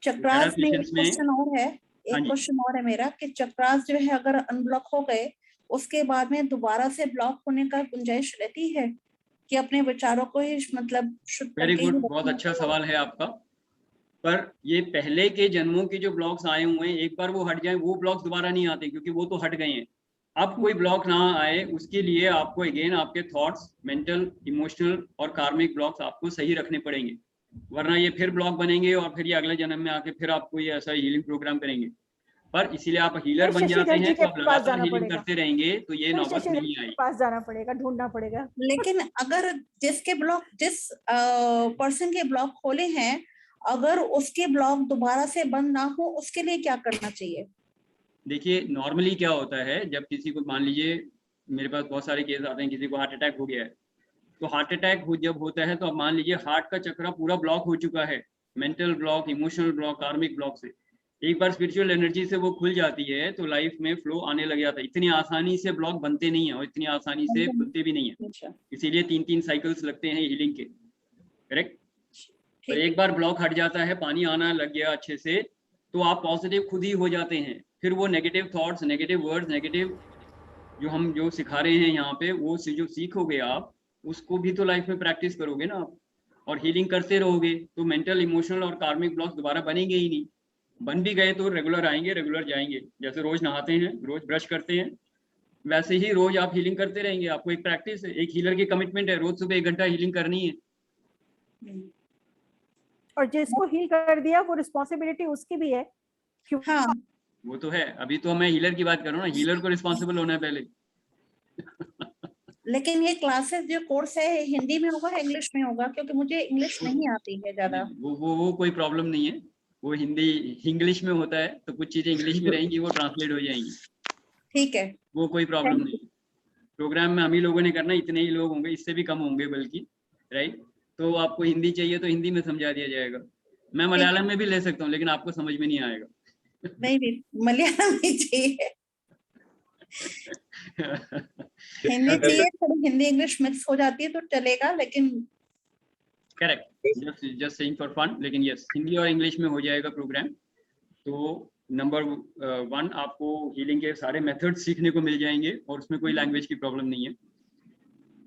चक्रास में एक सेशंस में क्वेश्चन और है, हाँ एक जी। क्वेश्चन और है मेरा कि चक्रास जो है अगर अनब्लॉक हो गए उसके बाद में दोबारा से ब्लॉक होने का गुंजाइश रहती है कि अपने विचारों को ही मतलब शुद्ध वेरी करके ही गुड, बहुत रखना अच्छा चाहिए? सवाल है आपका। पर ये पहले के जन्मों की जो ब्लॉक्स आए हुए हैं, एक बार वो हट जाए वो ब्लॉक्स दोबारा नहीं आते, क्योंकि वो तो हट गए हैं। अब कोई ब्लॉक ना आए उसके लिए आपको अगेन आपके थॉट्स, मेंटल, इमोशनल और कार्मिक ब्लॉक्स आपको सही रखने पड़ेंगे, वरना ये फिर ब्लॉक बनेंगे और फिर ये अगले जन्म में आके फिर आपको ये ऐसा हीलिंग प्रोग्राम करेंगे। पर इसीलिए आप हीलर बन जाते शशिधर जी हैं, के तो आप पास लगातार जाना हीलिंग पड़ेगा। करते रहेंगे तो ये फिर नौबत शशिधर नहीं के आएगी। पास जाना पड़ेगा, ढूंढना पड़ेगा। लेकिन अगर जिसके ब्लॉक, जिस पर्सन के ब्लॉक खोले हैं, अगर उसके ब्लॉक दोबारा से बंद ना हो उसके लिए क्या करना चाहिए? देखिए नॉर्मली क्या होता है, जब किसी को, मान लीजिए मेरे पास बहुत सारे केस आते हैं, किसी को हार्ट अटैक हो गया है, तो हार्ट अटैक जब होता है तो अब मान लीजिए हार्ट का चक्रा पूरा ब्लॉक हो चुका है, मेंटल ब्लॉक, इमोशनल ब्लॉक, कार्मिक ब्लॉक से। एक बार स्पिरिचुअल एनर्जी से वो खुल जाती है तो लाइफ में फ्लो आने लग जाता है। इतनी आसानी से ब्लॉक बनते नहीं है और इतनी आसानी से खुलते भी नहीं है, अच्छा, इसीलिए 3-3 साइकिल्स लगते हैं हीलिंग के। करेक्ट? पर ठीक। एक बार ब्लॉक हट जाता है, पानी आना लग गया अच्छे से, तो आप पॉजिटिव खुद ही हो जाते हैं। फिर वो negative thoughts, negative words, negative जो हम जो सिखा रहे हैं यहाँ पे, वो जो सीखोगे आप, उसको भी तो लाइफ में प्रैक्टिस करोगे ना आप, और हीलिंग करते रहोगे, तो मेंटल, इमोशनल और कार्मिक ब्लॉक्स दोबारा बनेंगे ही नहीं। बन भी गए तो रेगुलर आएंगे, रेगुलर जाएंगे। जैसे रोज नहाते हैं, रोज ब्रश करते हैं, वैसे ही रोज आप हीलिंग करते रहेंगे। आपको एक प्रैक्टिस है, एक हीलर की कमिटमेंट है, रोज सुबह 1 घंटा हीलिंग करनी है। और जिसको हील कर दिया वो रिस्पॉन्सिबिलिटी उसकी भी है। हाँ, वो तो है, अभी तो मैं हीलर की बात कर रहा हूँ ना, हीलर को रिस्पॉन्सिबल होना है पहले। लेकिन ये क्लासेस जो कोर्स है हिंदी में होगा, इंग्लिश में होगा? क्योंकि मुझे इंग्लिश नहीं आती है ज्यादा। वो कोई प्रॉब्लम नहीं है, वो हिंदी इंग्लिश में होता है, तो कुछ चीजें इंग्लिश में रहेंगी, वो ट्रांसलेट हो जाएंगी। ठीक है, वो कोई प्रॉब्लम नहीं है। प्रोग्राम में हम ही लोगों ने करना, इतने ही लोग होंगे, इससे भी कम होंगे बल्कि, राइट? तो आपको हिंदी चाहिए तो हिंदी में समझा दिया जाएगा। मैं मलयालम में भी ले सकता हूँ, लेकिन आपको समझ में नहीं आएगा। नहीं भी मलयालम नहीं चाहिए, हिंदी चाहिए। थोड़ी हिंदी इंग्लिश मिक्स हो जाती है तो चलेगा, लेकिन correct, just saying for fun. लेकिन यस, हिंदी और इंग्लिश में हो जाएगा प्रोग्राम। तो नंबर 1 आपको हीलिंग के सारे मेथड्स सीखने को मिल जाएंगे और उसमें कोई लैंग्वेज की प्रॉब्लम नहीं है।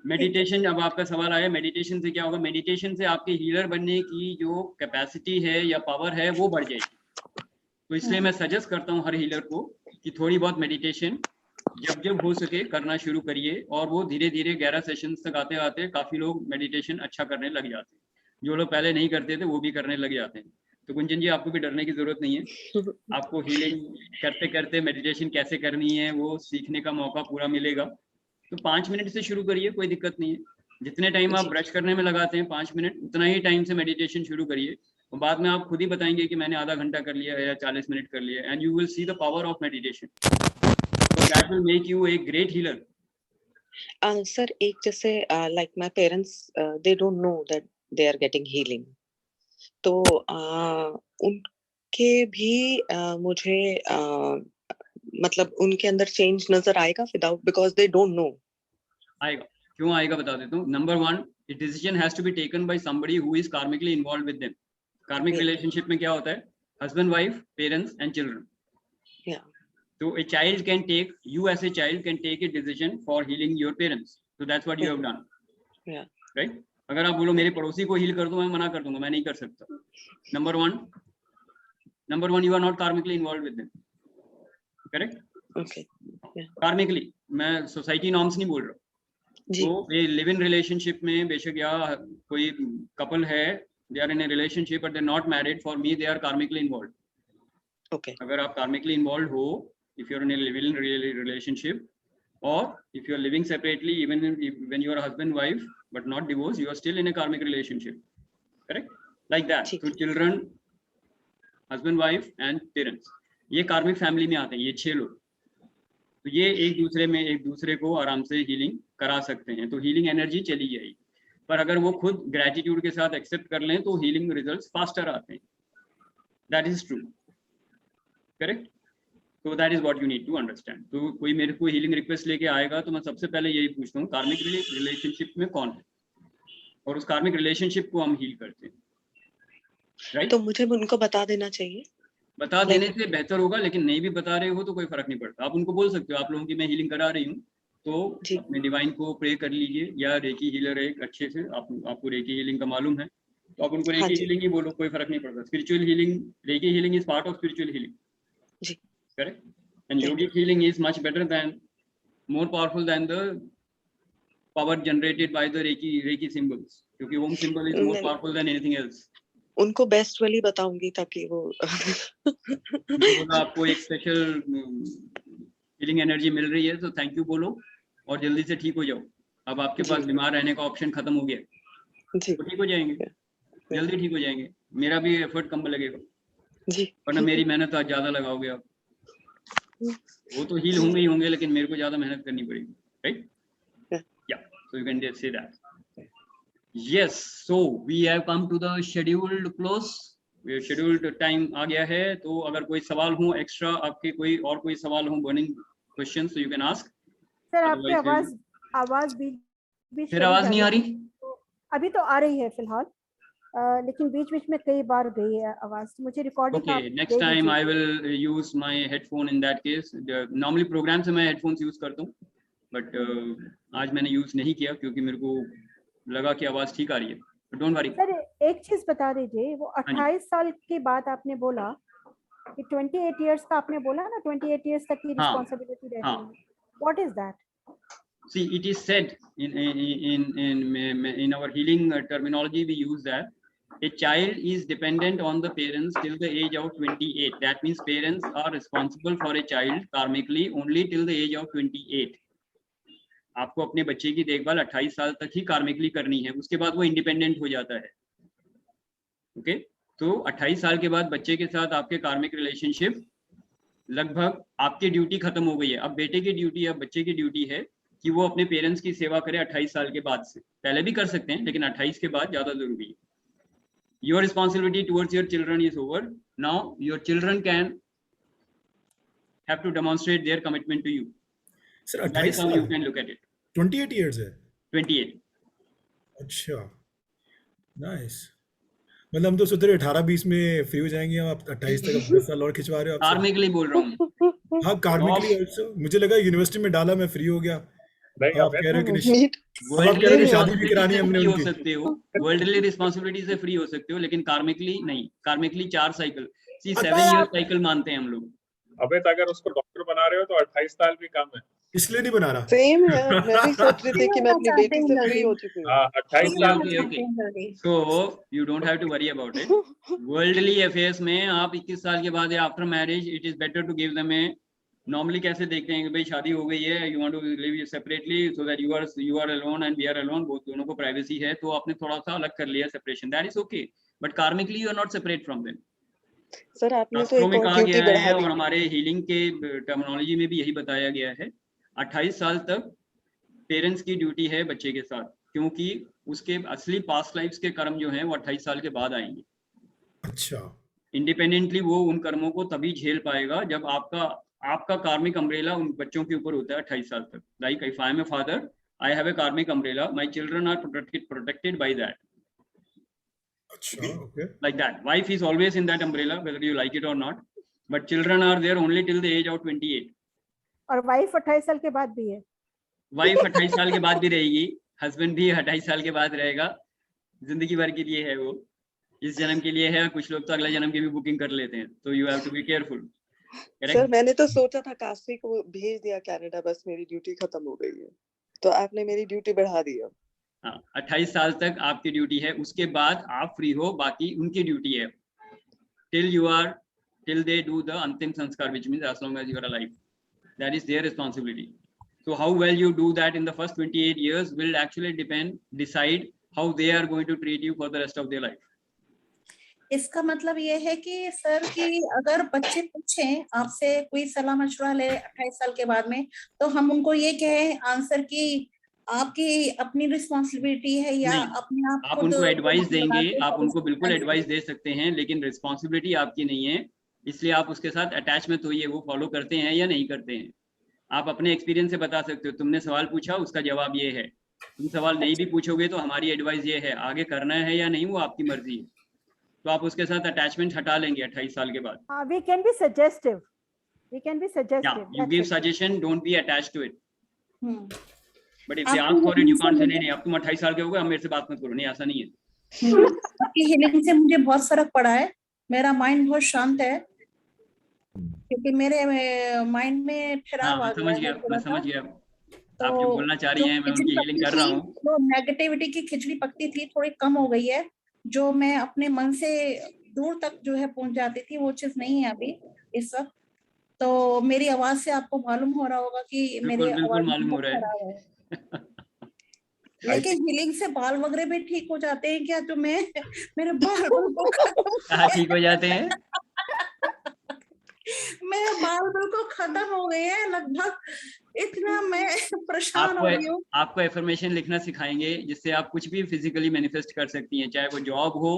मेडिटेशन, अब आपका सवाल आया मेडिटेशन से क्या होगा। मेडिटेशन से आपके हीलर बनने की जो कैपेसिटी है या पावर है वो बढ़ जाएगी। तो इसलिए मैं सजेस्ट करता हूँ हर हीलर को कि थोड़ी बहुत मेडिटेशन जब जब हो सके करना शुरू करिए, और वो धीरे धीरे 11 सेशंस तक आते आते काफी लोग मेडिटेशन अच्छा करने लग जाते हैं। जो लोग पहले नहीं करते थे वो भी करने लग जाते हैं। तो गुंजन जी, आपको भी डरने की जरूरत नहीं है। आपको हीलिंग करते करते मेडिटेशन कैसे करनी है वो सीखने का मौका पूरा मिलेगा। तो 5 मिनट से शुरू करिए, कोई दिक्कत नहीं है। जितने टाइम आप ब्रश करने में लगाते हैं 5 मिनट, उतना ही टाइम से मेडिटेशन शुरू करिए। और बाद में आप खुद ही बताएंगे कि मैंने आधा घंटा कर लिया है या 40 मिनट कर लिया है, and you will see the power of meditation. That will make you a great healer. Sir, एक जैसे like my parents, they don't know that they are getting healing, तो उनके भी मुझे मतलब उनके अंदर चेंज नजर आएगा without, because they don't know? आएगा, क्यों आएगा बता देता हूँ। Number 1, it decision has to be taken by somebody who is karmically involved with them. Karmic relationship में क्या होता है? Husband, wife, parents and children. So a child can take, you as a child can take a decision for healing your parents. So that's what you have done. Yeah. Right? अगर आप बोलो मेरे पड़ोसी को हील कर दो, मैं मना कर दूंगा, मैं नहीं कर सकता। Number one, you are not karmically involved with them. Correct? Okay. Yeah. Karmically, मैं सोसाइटी नॉर्म्स नहीं बोल रहा। तो ये लिव इन रिलेशनशिप में बेशक या कोई कपल है, they are in a relationship but they are not married, for me they are karmically involved. Okay. अगर आप कार्मिकली इन्वॉल्व हो, if you're in a live-in relationship, or if you're living separately, even when you are husband wife but not divorced, you are still in a karmic relationship. Correct? Like that. So children, husband wife and parents, ये कार्मिक family में आते हैं, ये 6 लोग। तो ये एक दूसरे को आराम से हीलिंग करा सकते हैं। तो हीलिंग एनर्जी चली जाएगी। पर अगर वो खुद ग्रेटिट्यूड के साथ एक्सेप्ट कर लें तो हीलिंग रिजल्ट्स फास्टर आते हैं। That is true. करेक्ट? तो that is what you need to understand. तो कोई मेरे को हीलिंग रिक्वेस्ट लेके आएगा तो मैं सबसे पहले यही पूछता हूँ, कार्मिक रिलेशनशिप में कौन है, और उस कार्मिक रिलेशनशिप को हम हील करते हैं। राइट? तो मुझे उनको बता देना चाहिए? बता देने से बेहतर होगा, लेकिन नहीं भी बता रहे हो तो कोई फर्क नहीं पड़ता। आप उनको बोल सकते हो, आप लोगों की मैं हीलिंग करा रही हूँ, तो अपने डिवाइन को प्रे कर लीजिए, या रेकी हीलर है अच्छे से, आपको रेकी हीलिंग का मालूम है तो आप उनको रेकी हीलिंग ही बोलो, कोई फर्क नहीं पड़ता। Spiritual healing, recce healing is part of spiritual healing. Correct? And yogic healing is much better than, more powerful than the power generated by the Reiki symbols. क्योंकि Om symbol is more powerful than anything else. उनको best वाली बताऊंगी ताकि वो आपको एक special healing energy मिल रही है, तो थैंक यू बोलो और जल्दी से ठीक हो जाओ। अब आपके पास बीमार रहने का ऑप्शन खत्म हो गया, तो ठीक हो जाएंगे, जल्दी ठीक हो जाएंगे। मेरा भी एफर्ट कम लगेगा, वरना मेरी मेहनत आज ज्यादा लगाओगे आप। वो तो हील होंगे ही होंगे, लेकिन मेरे को ज्यादा मेहनत करनी पड़ेगी। Right? Yeah, so you can just say that. Yes, so we have come to the scheduled close. Scheduled time आ गया है, तो अगर कोई सवाल हो एक्स्ट्रा, आपके कोई सवाल हो, बर्निंग क्वेश्चन, तो यू कैन आस्क। सर, आपकी आवाज बीच फिर आवाज नहीं आ रही? अभी तो आ रही है फिलहाल, लेकिन बीच में कई बार गई है आवाज। मुझे recording Okay, next time I will use my headphone in that case. Normally programme से मैं हेडफोन्स यूज करता हूँ, बट आज मैंने यूज नहीं किया क्योंकि मेरे को लगा कि आवाज ठीक आ रही है। Don't worry. सर, एक चीज बता दीजिए, वो 28 साल की बात आपने बोला कि 28 इयर्स का आपने बोला ना, 28 इयर्स तक की रिस्पांसिबिलिटी रहती है। What is that? See, it is said in our healing terminology, we use that a child is dependent on the parents till the age of 28. That means parents are responsible for a child karmically only till the age of 28. आपको अपने बच्चे की देखभाल 28 साल तक ही कार्मिकली करनी है, उसके बाद वो इंडिपेंडेंट हो जाता है। ओके? तो 28 साल के बाद बच्चे के साथ आपके कार्मिक रिलेशनशिप लगभग, आपकी ड्यूटी खत्म हो गई है। अब बेटे की ड्यूटी, अब बच्चे की ड्यूटी है कि वो अपने पेरेंट्स की सेवा करे 28 साल के बाद से। पहले भी कर सकते हैं, लेकिन 28 के बाद ज्यादा जरूरी है। Your responsibility towards your children is over. Now your children have to demonstrate their commitment to you. Sir, that is how you can look at it. 28 years है? 28. अच्छा, नाइस। मतलब हम तो सोच रहे 18-20 में फ्री हो जाएंगे, हम आप 28 तक 10 साल और खिंचवा रहे हो आपसे। कार्मिकली बोल रहा हूँ। हाँ, कार्मिकली ऑल्सो मुझे लगा यूनिवर्सिटी में डाला, मैं फ्री हो गया। नहीं, अब आप अबे कह रहे हो कि हाँ, नहीं, नीट अब आप कह रहे हो कि शादी भी करानी है हमने फ्री हो उनकी। सकते हो, वर्ल्डली रिस्पॉन्सिबिलिटी से फ्री हो सकते हो, लेकिन कार्मिकली नहीं। कार्मिकली 4 साइकिल, 7 ईयर साइकिल मानते हैं हम लोग। अबे तो अगर उसको डॉक्टर बना रहे हो तो 28 साल भी कम है। इसलिए नहीं बना रहा। सेम यार, मैं भी सोच रही थी कि मैं अपनी चाहते बेटी हैं से जल्दी। फ्री हो चुकी हूँ। हाँ, 28 Okay, साल okay, okay. जल्दी। So you don't have to worry about it. Worldly affairs में आप 21 साल के बाद या after marriage, it is better to give them a, normally कैसे देखते हैं कि भाई शादी हो गई है, you want to live separately so that you are alone and we are alone, both दोनों को प्राइवेसी है, तो आपने थोड़ा सा अलग कर लिया separation, that is okay, but karmically you are not separate from them. Sir आपने तो शास्त्रों एक में और कहा ड्यूटी गया बढ़ा है और दी। हमारे हीलिंग के टर्मिनोलॉजी में भी यही बताया गया है, 28 साल तक पेरेंट्स की ड्यूटी है बच्चे के साथ, क्योंकि उसके असली पास्ट लाइफ्स के कर्म जो हैं वो 28 साल के बाद आएंगे। अच्छा, इंडिपेंडेंटली वो उन कर्मों को तभी झेल पाएगा जब आपका कार्मिक अम्ब्रेला उन बच्चों के ऊपर होता है 28 साल तक। Like if I am a father, I have a karmic umbrella, my children are protected by that. अच्छा, okay. Like that, wife is always in that umbrella whether you like it or not, but children are there only till the age of 28. और wife 28 साल के बाद भी है। Wife 28 साल के बाद भी रहेगी, हस्बैंड भी 28 साल के बाद रहेगा, जिंदगी भर के लिए है वो, इस जन्म के लिए है, कुछ लोग तो अगले जन्म की भी बुकिंग कर लेते हैं, तो you have to be careful. Sir मैंने तो सोचा था काशी को भेज दिया कनाडा, बस मेरी ड्यूटी खत्म हो गई है, तो आपने मेरी ड्यूटी बढ़ा दी है। हाँ, 28 साल तक आपकी ड्यूटी है, उसके बाद आप फ्री हो, बाकी उनकी ड्यूटी है till they do the अंतिम संस्कार, which means as long as you are alive, that is their responsibility. So how well you do that in the first 28 years will actually decide how they are going to treat you for the rest of their life. इसका मतलब ये है कि sir कि अगर बच्चे पूछें आपसे कोई सलाह मशवरा ले 28 साल के बाद में, तो हम उनको ये कहें आंसर कि आपकी अपनी रिस्पॉन्सिबिलिटी है या नहीं, अपने आप आप खुद उनको एडवाइस देंगे, आप उनको बिल्कुल ऐसे- एडवाइस दे सकते हैं, लेकिन रिस्पॉन्सिबिलिटी आपकी नहीं है, इसलिए आप उसके साथ अटैचमेंट होइए, वो फॉलो करते हैं या नहीं करते हैं। आप अपने एक्सपीरियंस से बता सकते हो, तुमने सवाल पूछा उसका जवाब ये है, तुम सवाल नहीं भी पूछोगे तो हमारी एडवाइस ये है, आगे करना है या नहीं वो आपकी मर्जी है, तो आप उसके साथ अटैचमेंट हटा लेंगे 28 साल के बाद। we can be suggestive, we can be suggestive, Yeah, you give suggestion, don't be attached to it. Hmm, But if they ask for it, you can't say नहीं, अब तुम 28 साल के हो गए, अब मेरे से बात मत करो, नहीं, ऐसा नहीं है। आपकी हीलिंग से मुझे बहुत फर्क पड़ा है, मेरा माइंड बहुत शांत है, क्योंकि मेरे माइंड में ठहराव हाँ, आ मैं समझ गया गया, है थोड़ा मैं सा। समझ गया, तो आप जो बोलना चाह रही हैं, मैं उनकी हीलिंग कर रहा हूँ। जो नेगेटिविटी की खिचड़ी पकती थी थोड़ी कम हो गई है, जो मैं अपने मन से दूर तक जो है पहुंच जाती थी, वो चीज नहीं है अभी इस वक्त। तो मेरी आवाज से आपको मालूम हो रहा होगा कि मेरी बिल्कुल आवाज मालूम हो बहुत रहा खराब है। है। लेकिन हीलिंग से बाल वगैरह भी ठीक हो जाते हैं क्या? जो मैं मेरे बाल बिल्कुल कहाँ ठीक हो जाते हैं? मेरे बाल बिल्कुल खत्म हो गए हैं लगभग, इतना मैं परेशान हो गई हूँ। आपको एफर्मेशन लिखना सिखाएंगे जिससे आप कुछ भी फिजिकली मैनिफेस्ट कर सकती हैं, चाहे वो जॉब हो,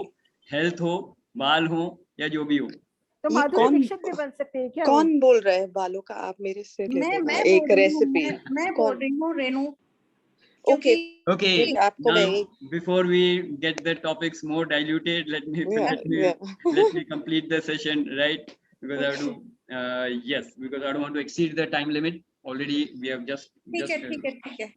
हेल्थ हो, बाल हो या जो भी हो। तो ये माधुरी कौन दीक्षित भी बन सकते हैं क्या? कौन बोल रहा है बालों का? आप मेरे से ले मैं लेना बोल एक रही हूँ, रेसिपी। मैं बोल कौन? रही हूँ रेनू, ओके क्योंकि Okay, आपको मैं now before we get the topics more diluted, let me complete the session, right? Because I have to, yes, because I don't want to exceed the time limit. Already we have just ठीक है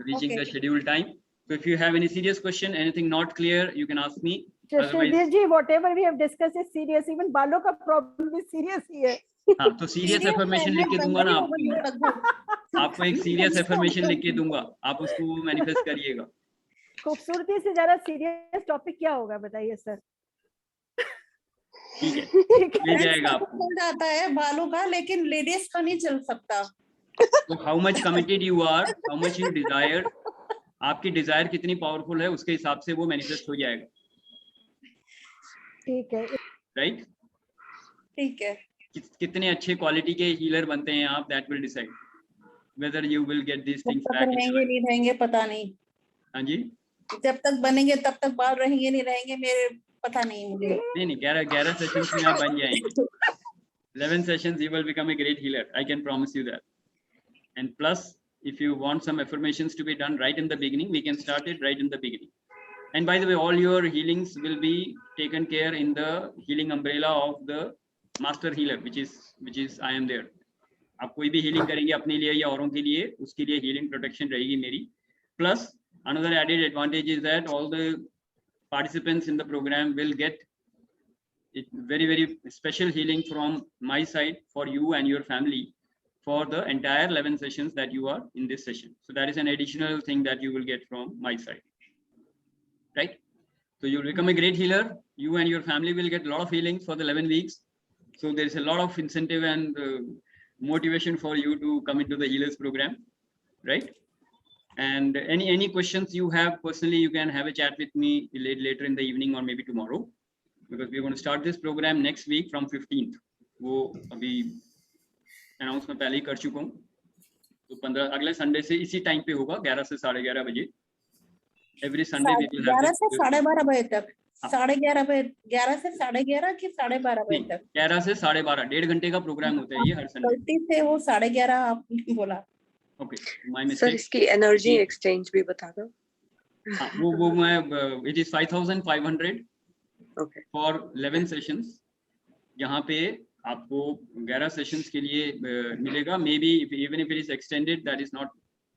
reaching the okay. scheduled time. So if you have any serious question, anything not clear, you can ask me. Otherwise, Shridev ji, whatever we have discussed is serious, even बालों का problem भी serious ही है। हाँ, तो serious affirmation लिख के दूंगा ना आपको, आपको एक सीरियस एफर्मेशन लिख के दूंगा, आप उसको मैनिफेस्ट करिएगा। खूबसूरती से ज्यादा सीरियस टॉपिक क्या होगा बताइए सर? ठीक है, मिल जाएगा आपको। चल जाता है बालों का, लेकिन लेडीज का नहीं चल सकता। तो how much committed you are, how much you desire, आपकी डिजायर कितनी पावरफुल है उसके हिसाब से वो मैनिफेस्ट हो जाएगा। ठीक है, राइट? ठीक है, कितने अच्छे क्वालिटी के हीलर बनते हैं आप, that will decide whether you will get these things back. रहेंगे नहीं रहेंगे पता नहीं। हाँ जी, जब तक बनेंगे तब तक बाल रहेंगे नहीं रहेंगे मेरे पता नहीं मुझे। नहीं 11 सेशंस में आप बन जाएंगे। 11 sessions you will become a great healer, I can promise you that. And plus if you want some affirmations to be done right in the beginning, we can start it right in the beginning. And by the way, all your healings will be taken care in the healing umbrella of the master healer, which is I am there. आप कोई भी healing करेंगे अपने लिए या औरों के लिए, उसके लिए healing protection रहेगी मेरी. Plus another added advantage is that all the participants in the program will get very special healing from my side for you and your family for the entire 11 sessions that you are in this session. So that is an additional thing that you will get from my side. Right? So you'll become a great healer. You and your family will get a lot of healings for the 11 weeks. So there is a lot of incentive and motivation for you to come into the healers program, right? And any questions you have personally, you can have a chat with me later in the evening or maybe tomorrow, because we're going to start this program next week from 15th. वो अभी announce मैं पहले ही कर चुका हूँ. तो 15 अगले Sunday से इसी टाइम पे होगा 11 से 11:30 बजे. Every Sunday we will have 11 से 12:30 बजे तक. 11:30 बजे 11 से 11:30 कि 12:30 बजे तक? 11 से 12:30 1.5 घंटे का प्रोग्राम होता है ये हर संडे. गलती से वो 11:30 आपने बोला. Okay my sir mistake. इसकी एनर्जी एक्सचेंज भी बता दो. हाँ वो मैं it is 5500 okay for 11 sessions. यहाँ पे आपको 11 सेशंस के लिए मिलेगा. May be even if it is extended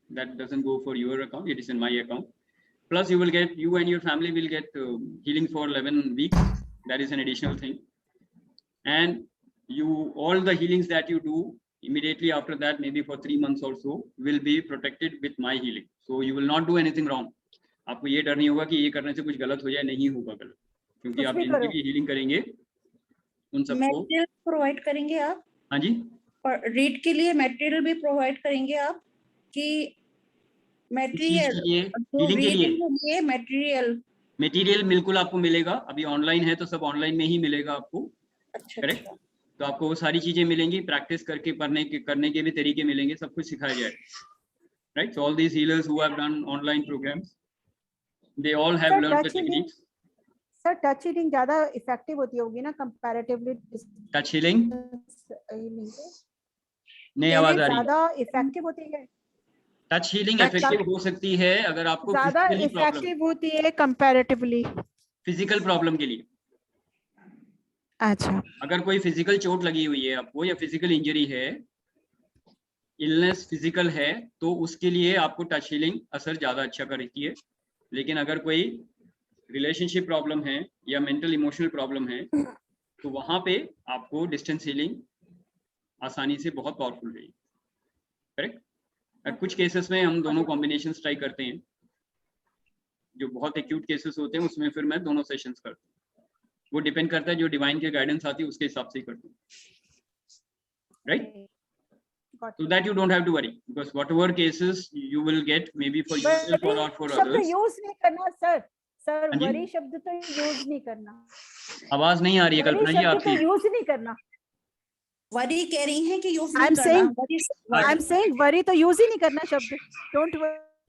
that doesn't go for your account, it is in my account. Plus you and your family will get healing for 11 weeks. That is an additional thing. And all the healings that you do immediately after that, maybe for 3 months or so, will be protected with my healing. So you will not do anything wrong. आपको ये डर नहीं होगा कि ये करने से कुछ गलत हो जाए. नहीं होगा गलत, क्योंकि आप जिनकी भी healing करेंगे उन सबको मटेरियल प्रोवाइड करेंगे आप. हाँ जी, रीड के लिए मटेरियल भी प्रोवाइड करेंगे आप कि मटेरियल healing के लिए मटेरियल बिल्कुल आपको मिलेगा. अभी ऑनलाइन है तो सब ऑनलाइन में ही मिलेगा आपको. अच्छा. करेक्ट. तो आपको वो सारी चीजें मिलेंगी. प्रैक्टिस करके करने के भी तरीके मिलेंगे. सब कुछ सिखाया जाएगा. Right. So all these healers who have done online programs, they all have learned the techniques. Sir touch healing ज्यादा इफेक्टिव होती होगी ना कंपैरेटिवली? टच हीलिंग नहीं, आवाज आ रही है. ज्यादा इफेक्टिव होती है. टच हीलिंग इफेक्टिव हो सकती है अगर आपको ज्यादा इफेक्टिव होती है कंपैरेटिवली फिजिकल प्रॉब्लम के लिए. अच्छा. अगर कोई फिजिकल चोट लगी हुई है आपको या फिजिकल इंजरी है, इलनेस फिजिकल है, तो उसके लिए आपको टच हीलिंग असर ज्यादा अच्छा करती है. लेकिन अगर कोई रिलेशनशिप प्रॉब्लम है या मेंटल इमोशनल प्रॉब्लम है, तो वहां पे आपको डिस्टेंस हीलिंग आसानी से बहुत पावरफुल रहेगी. करेक्ट. कुछ केसेस में हम दोनों कॉम्बिनेशंस ट्राई करते हैं. जो बहुत एक्यूट केसेस होते हैं उसमें फिर मैं दोनों सेशंस करता हूँ. वो डिपेंड करता है जो डिवाइन के गाइडेंस आती है उसके हिसाब से ही करता हूँ. Right. So that you don't have to worry, because whatever cases you will get, maybe for yourself or for शब्द others. यूज नहीं करना सर. सर हाँ जी? वरी शब्द तो यूज नहीं करना. आवाज नहीं आ रही है कल्पना जी तो आपकी. यूज नहीं करना. वरी कह रही हैं कि यूज I'm नहीं saying- करना. आई एम सेइंग वरी तो यूज ही नहीं करना शब्द. डोंट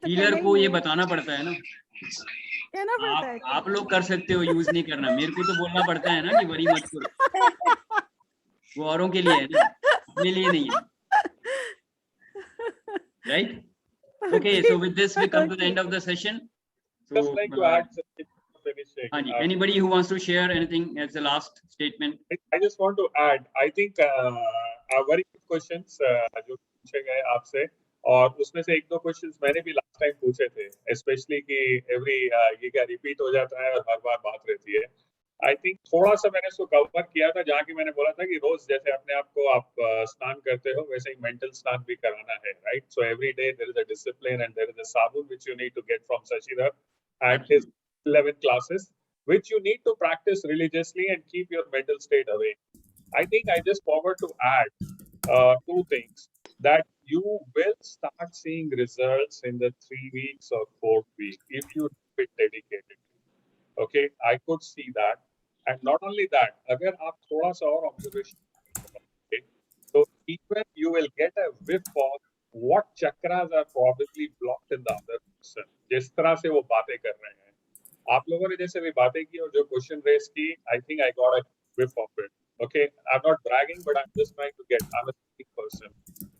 हीलर को ये बताना पड़ता है ना. कहना पड़ता है. आप लोग कर सकते हो यूज नहीं करना, मेरे को तो बोलना पड़ता है ना कि वरी मत करो. वो औरों के लिए है ना, अपने लिए नहीं है. Right? Okay, so with this we come to the end of the session. So Just like to add something to finish it. हाँ जी, anybody who wants to share anything as the last statement? I just want to add, I think very good questions जो पूछे गए आपसे, और उसमें से 1-2 questions मैंने भी लास्ट टाइम पूछे थे, स्पेशली कि एवरी ये क्या रिपीट हो जाता है और हर बार बात रहती है. आई थिंक थोड़ा सा मैंने इसको कवर किया था, जहाँ की मैंने बोला था कि रोज जैसे अपने आप को आप स्नान करते हो, वैसे ही मेंटल स्नान भी कराना है. Right. So every day there is a discipline and there is a साबुन which you need to get from Sachidhar at his 11 classes, which you need to practice religiously and keep your mental state away. I think I just forgot to add 2 things, that you will start seeing results in the 3 weeks or 4th week if you be dedicated. Okay, I could see that. And not only that, अगर आप थोड़ा सा और observation करोगे, so even you will get a whiff of what chakras are probably blocked in the other person. जिस तरह से वो बातें कर रहे हैं, आप लोगों ने जैसे भी बातें की और जो क्वेश्चन रेस की, I think I got a whiff of it. Okay, I'm not bragging, but I'm just trying to get. I'm a thinking person.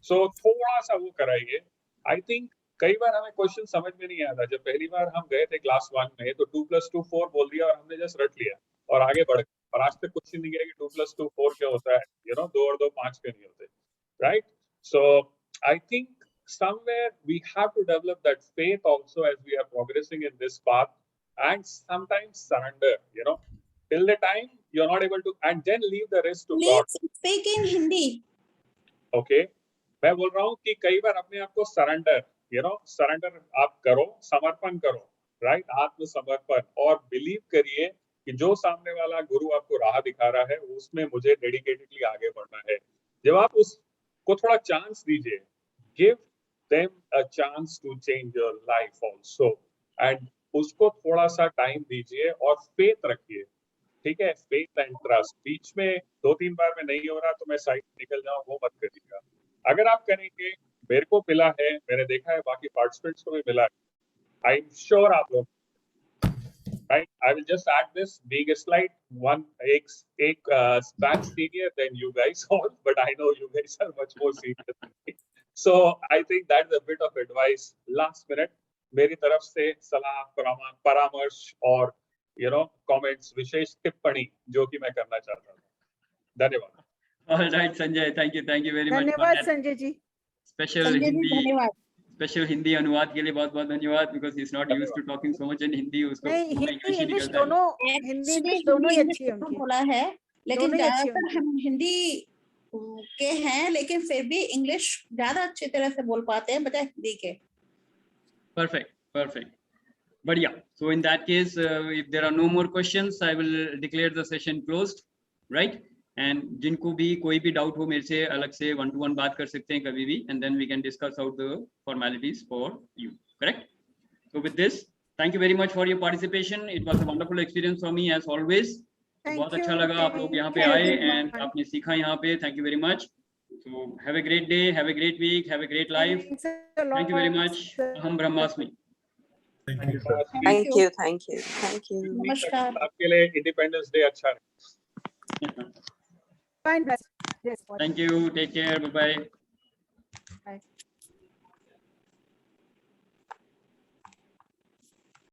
So थोड़ा सा वो कराइए. I think कई बार हमें क्वेश्चन समझ में नहीं आता। जब पहली बार हम गए थे क्लास 1 में तो 2 + 2 4 बोल दिया और हमने जस्ट रट लिया और आगे बढ़ गए, और आज तक कुछ नहीं गया कि 2 + 2 4 क्या होता है, 2 और 2 5 क्यों नहीं होते, right? So I think somewhere we have to develop that faith also as we are progressing in this path, and sometimes surrender, till the time you're not able to, and then leave the rest to God. Please speak in Hindi. Okay, मैं बोल रहा हूँ कि कई बार अपने आप को surrender surrender आप करो, समर्पण करो, राइट? आत्मसमर्पण, और बिलीव करिए कि जो सामने वाला गुरु आपको राह दिखा रहा है उसमें मुझे डेडिकेटेडली आगे बढ़ना है। जब आप उसको थोड़ा चांस दीजिए, give them a chance to change your life also, and उसको थोड़ा सा टाइम दीजिए और फेथ रखिए, ठीक है? Faith and trust. बीच में 2-3 बार में नहीं हो रहा तो मैं साइड निकल जाऊं, वो मत करिएगा। अगर आप करेंगे, मेरे को मिला है, मैंने देखा है बाकी पार्टिसिपेंट्स को भी मिला है, आई एम श्योर आप लोग, right? I will just add this, being a slight one एक batch senior than you guys all, but I know you guys are much more senior, so I think that is a bit of advice last minute मेरी तरफ से, सलाह, परामर्श और comments, विशेष टिप्पणी जो कि मैं करना चाहता हूँ। धन्यवाद। All right, Sanjay, thank you very much for धन्यवाद that संजय जी। special संजय जी, धन्यवाद। हिंदी अनुवाद के लिए बहुत धन्यवाद, because he's not used to talking so much in Hindi, उसको नहीं, पूरा हिंदी English ही इंग्लिश निकलता है। दोनों, हिंदी Actually, इंग्लिश दोनों ही हिंदी अच्छी है इंग्लिश उनकी। बोला है, लेकिन दोनों ही अच्छी ज्यादातर होंगी। हम हिंदी के हैं, लेकिन फिर भी इंग्लिश ज्यादा अच्छी तरह से बोल पाते हैं बजाय हिंदी के। Perfect. But yeah, so in that case, if there are no more questions, I will declare the session closed, right? And जिनको भी कोई भी डाउट हो मेरे से अलग से 1-to-1 बात कर सकते हैं कभी भी, and then we can discuss out the formalities for you, correct? So with this, thank you very much for your participation. It was a wonderful experience for me as always. बहुत अच्छा लगा आप लोग यहाँ पे आए and आपने सीखा यहाँ पे. Thank you very much. So have a great day, have a great week, have a great life. Thank you very much. Aham Brahmasmi. Thank you, sir. Thank you. नमस्कार। आपके लिए इंडिपेंडेंस डे अच्छा है। Fine, best. Yes, Thank you. Take care. Bye bye. bye.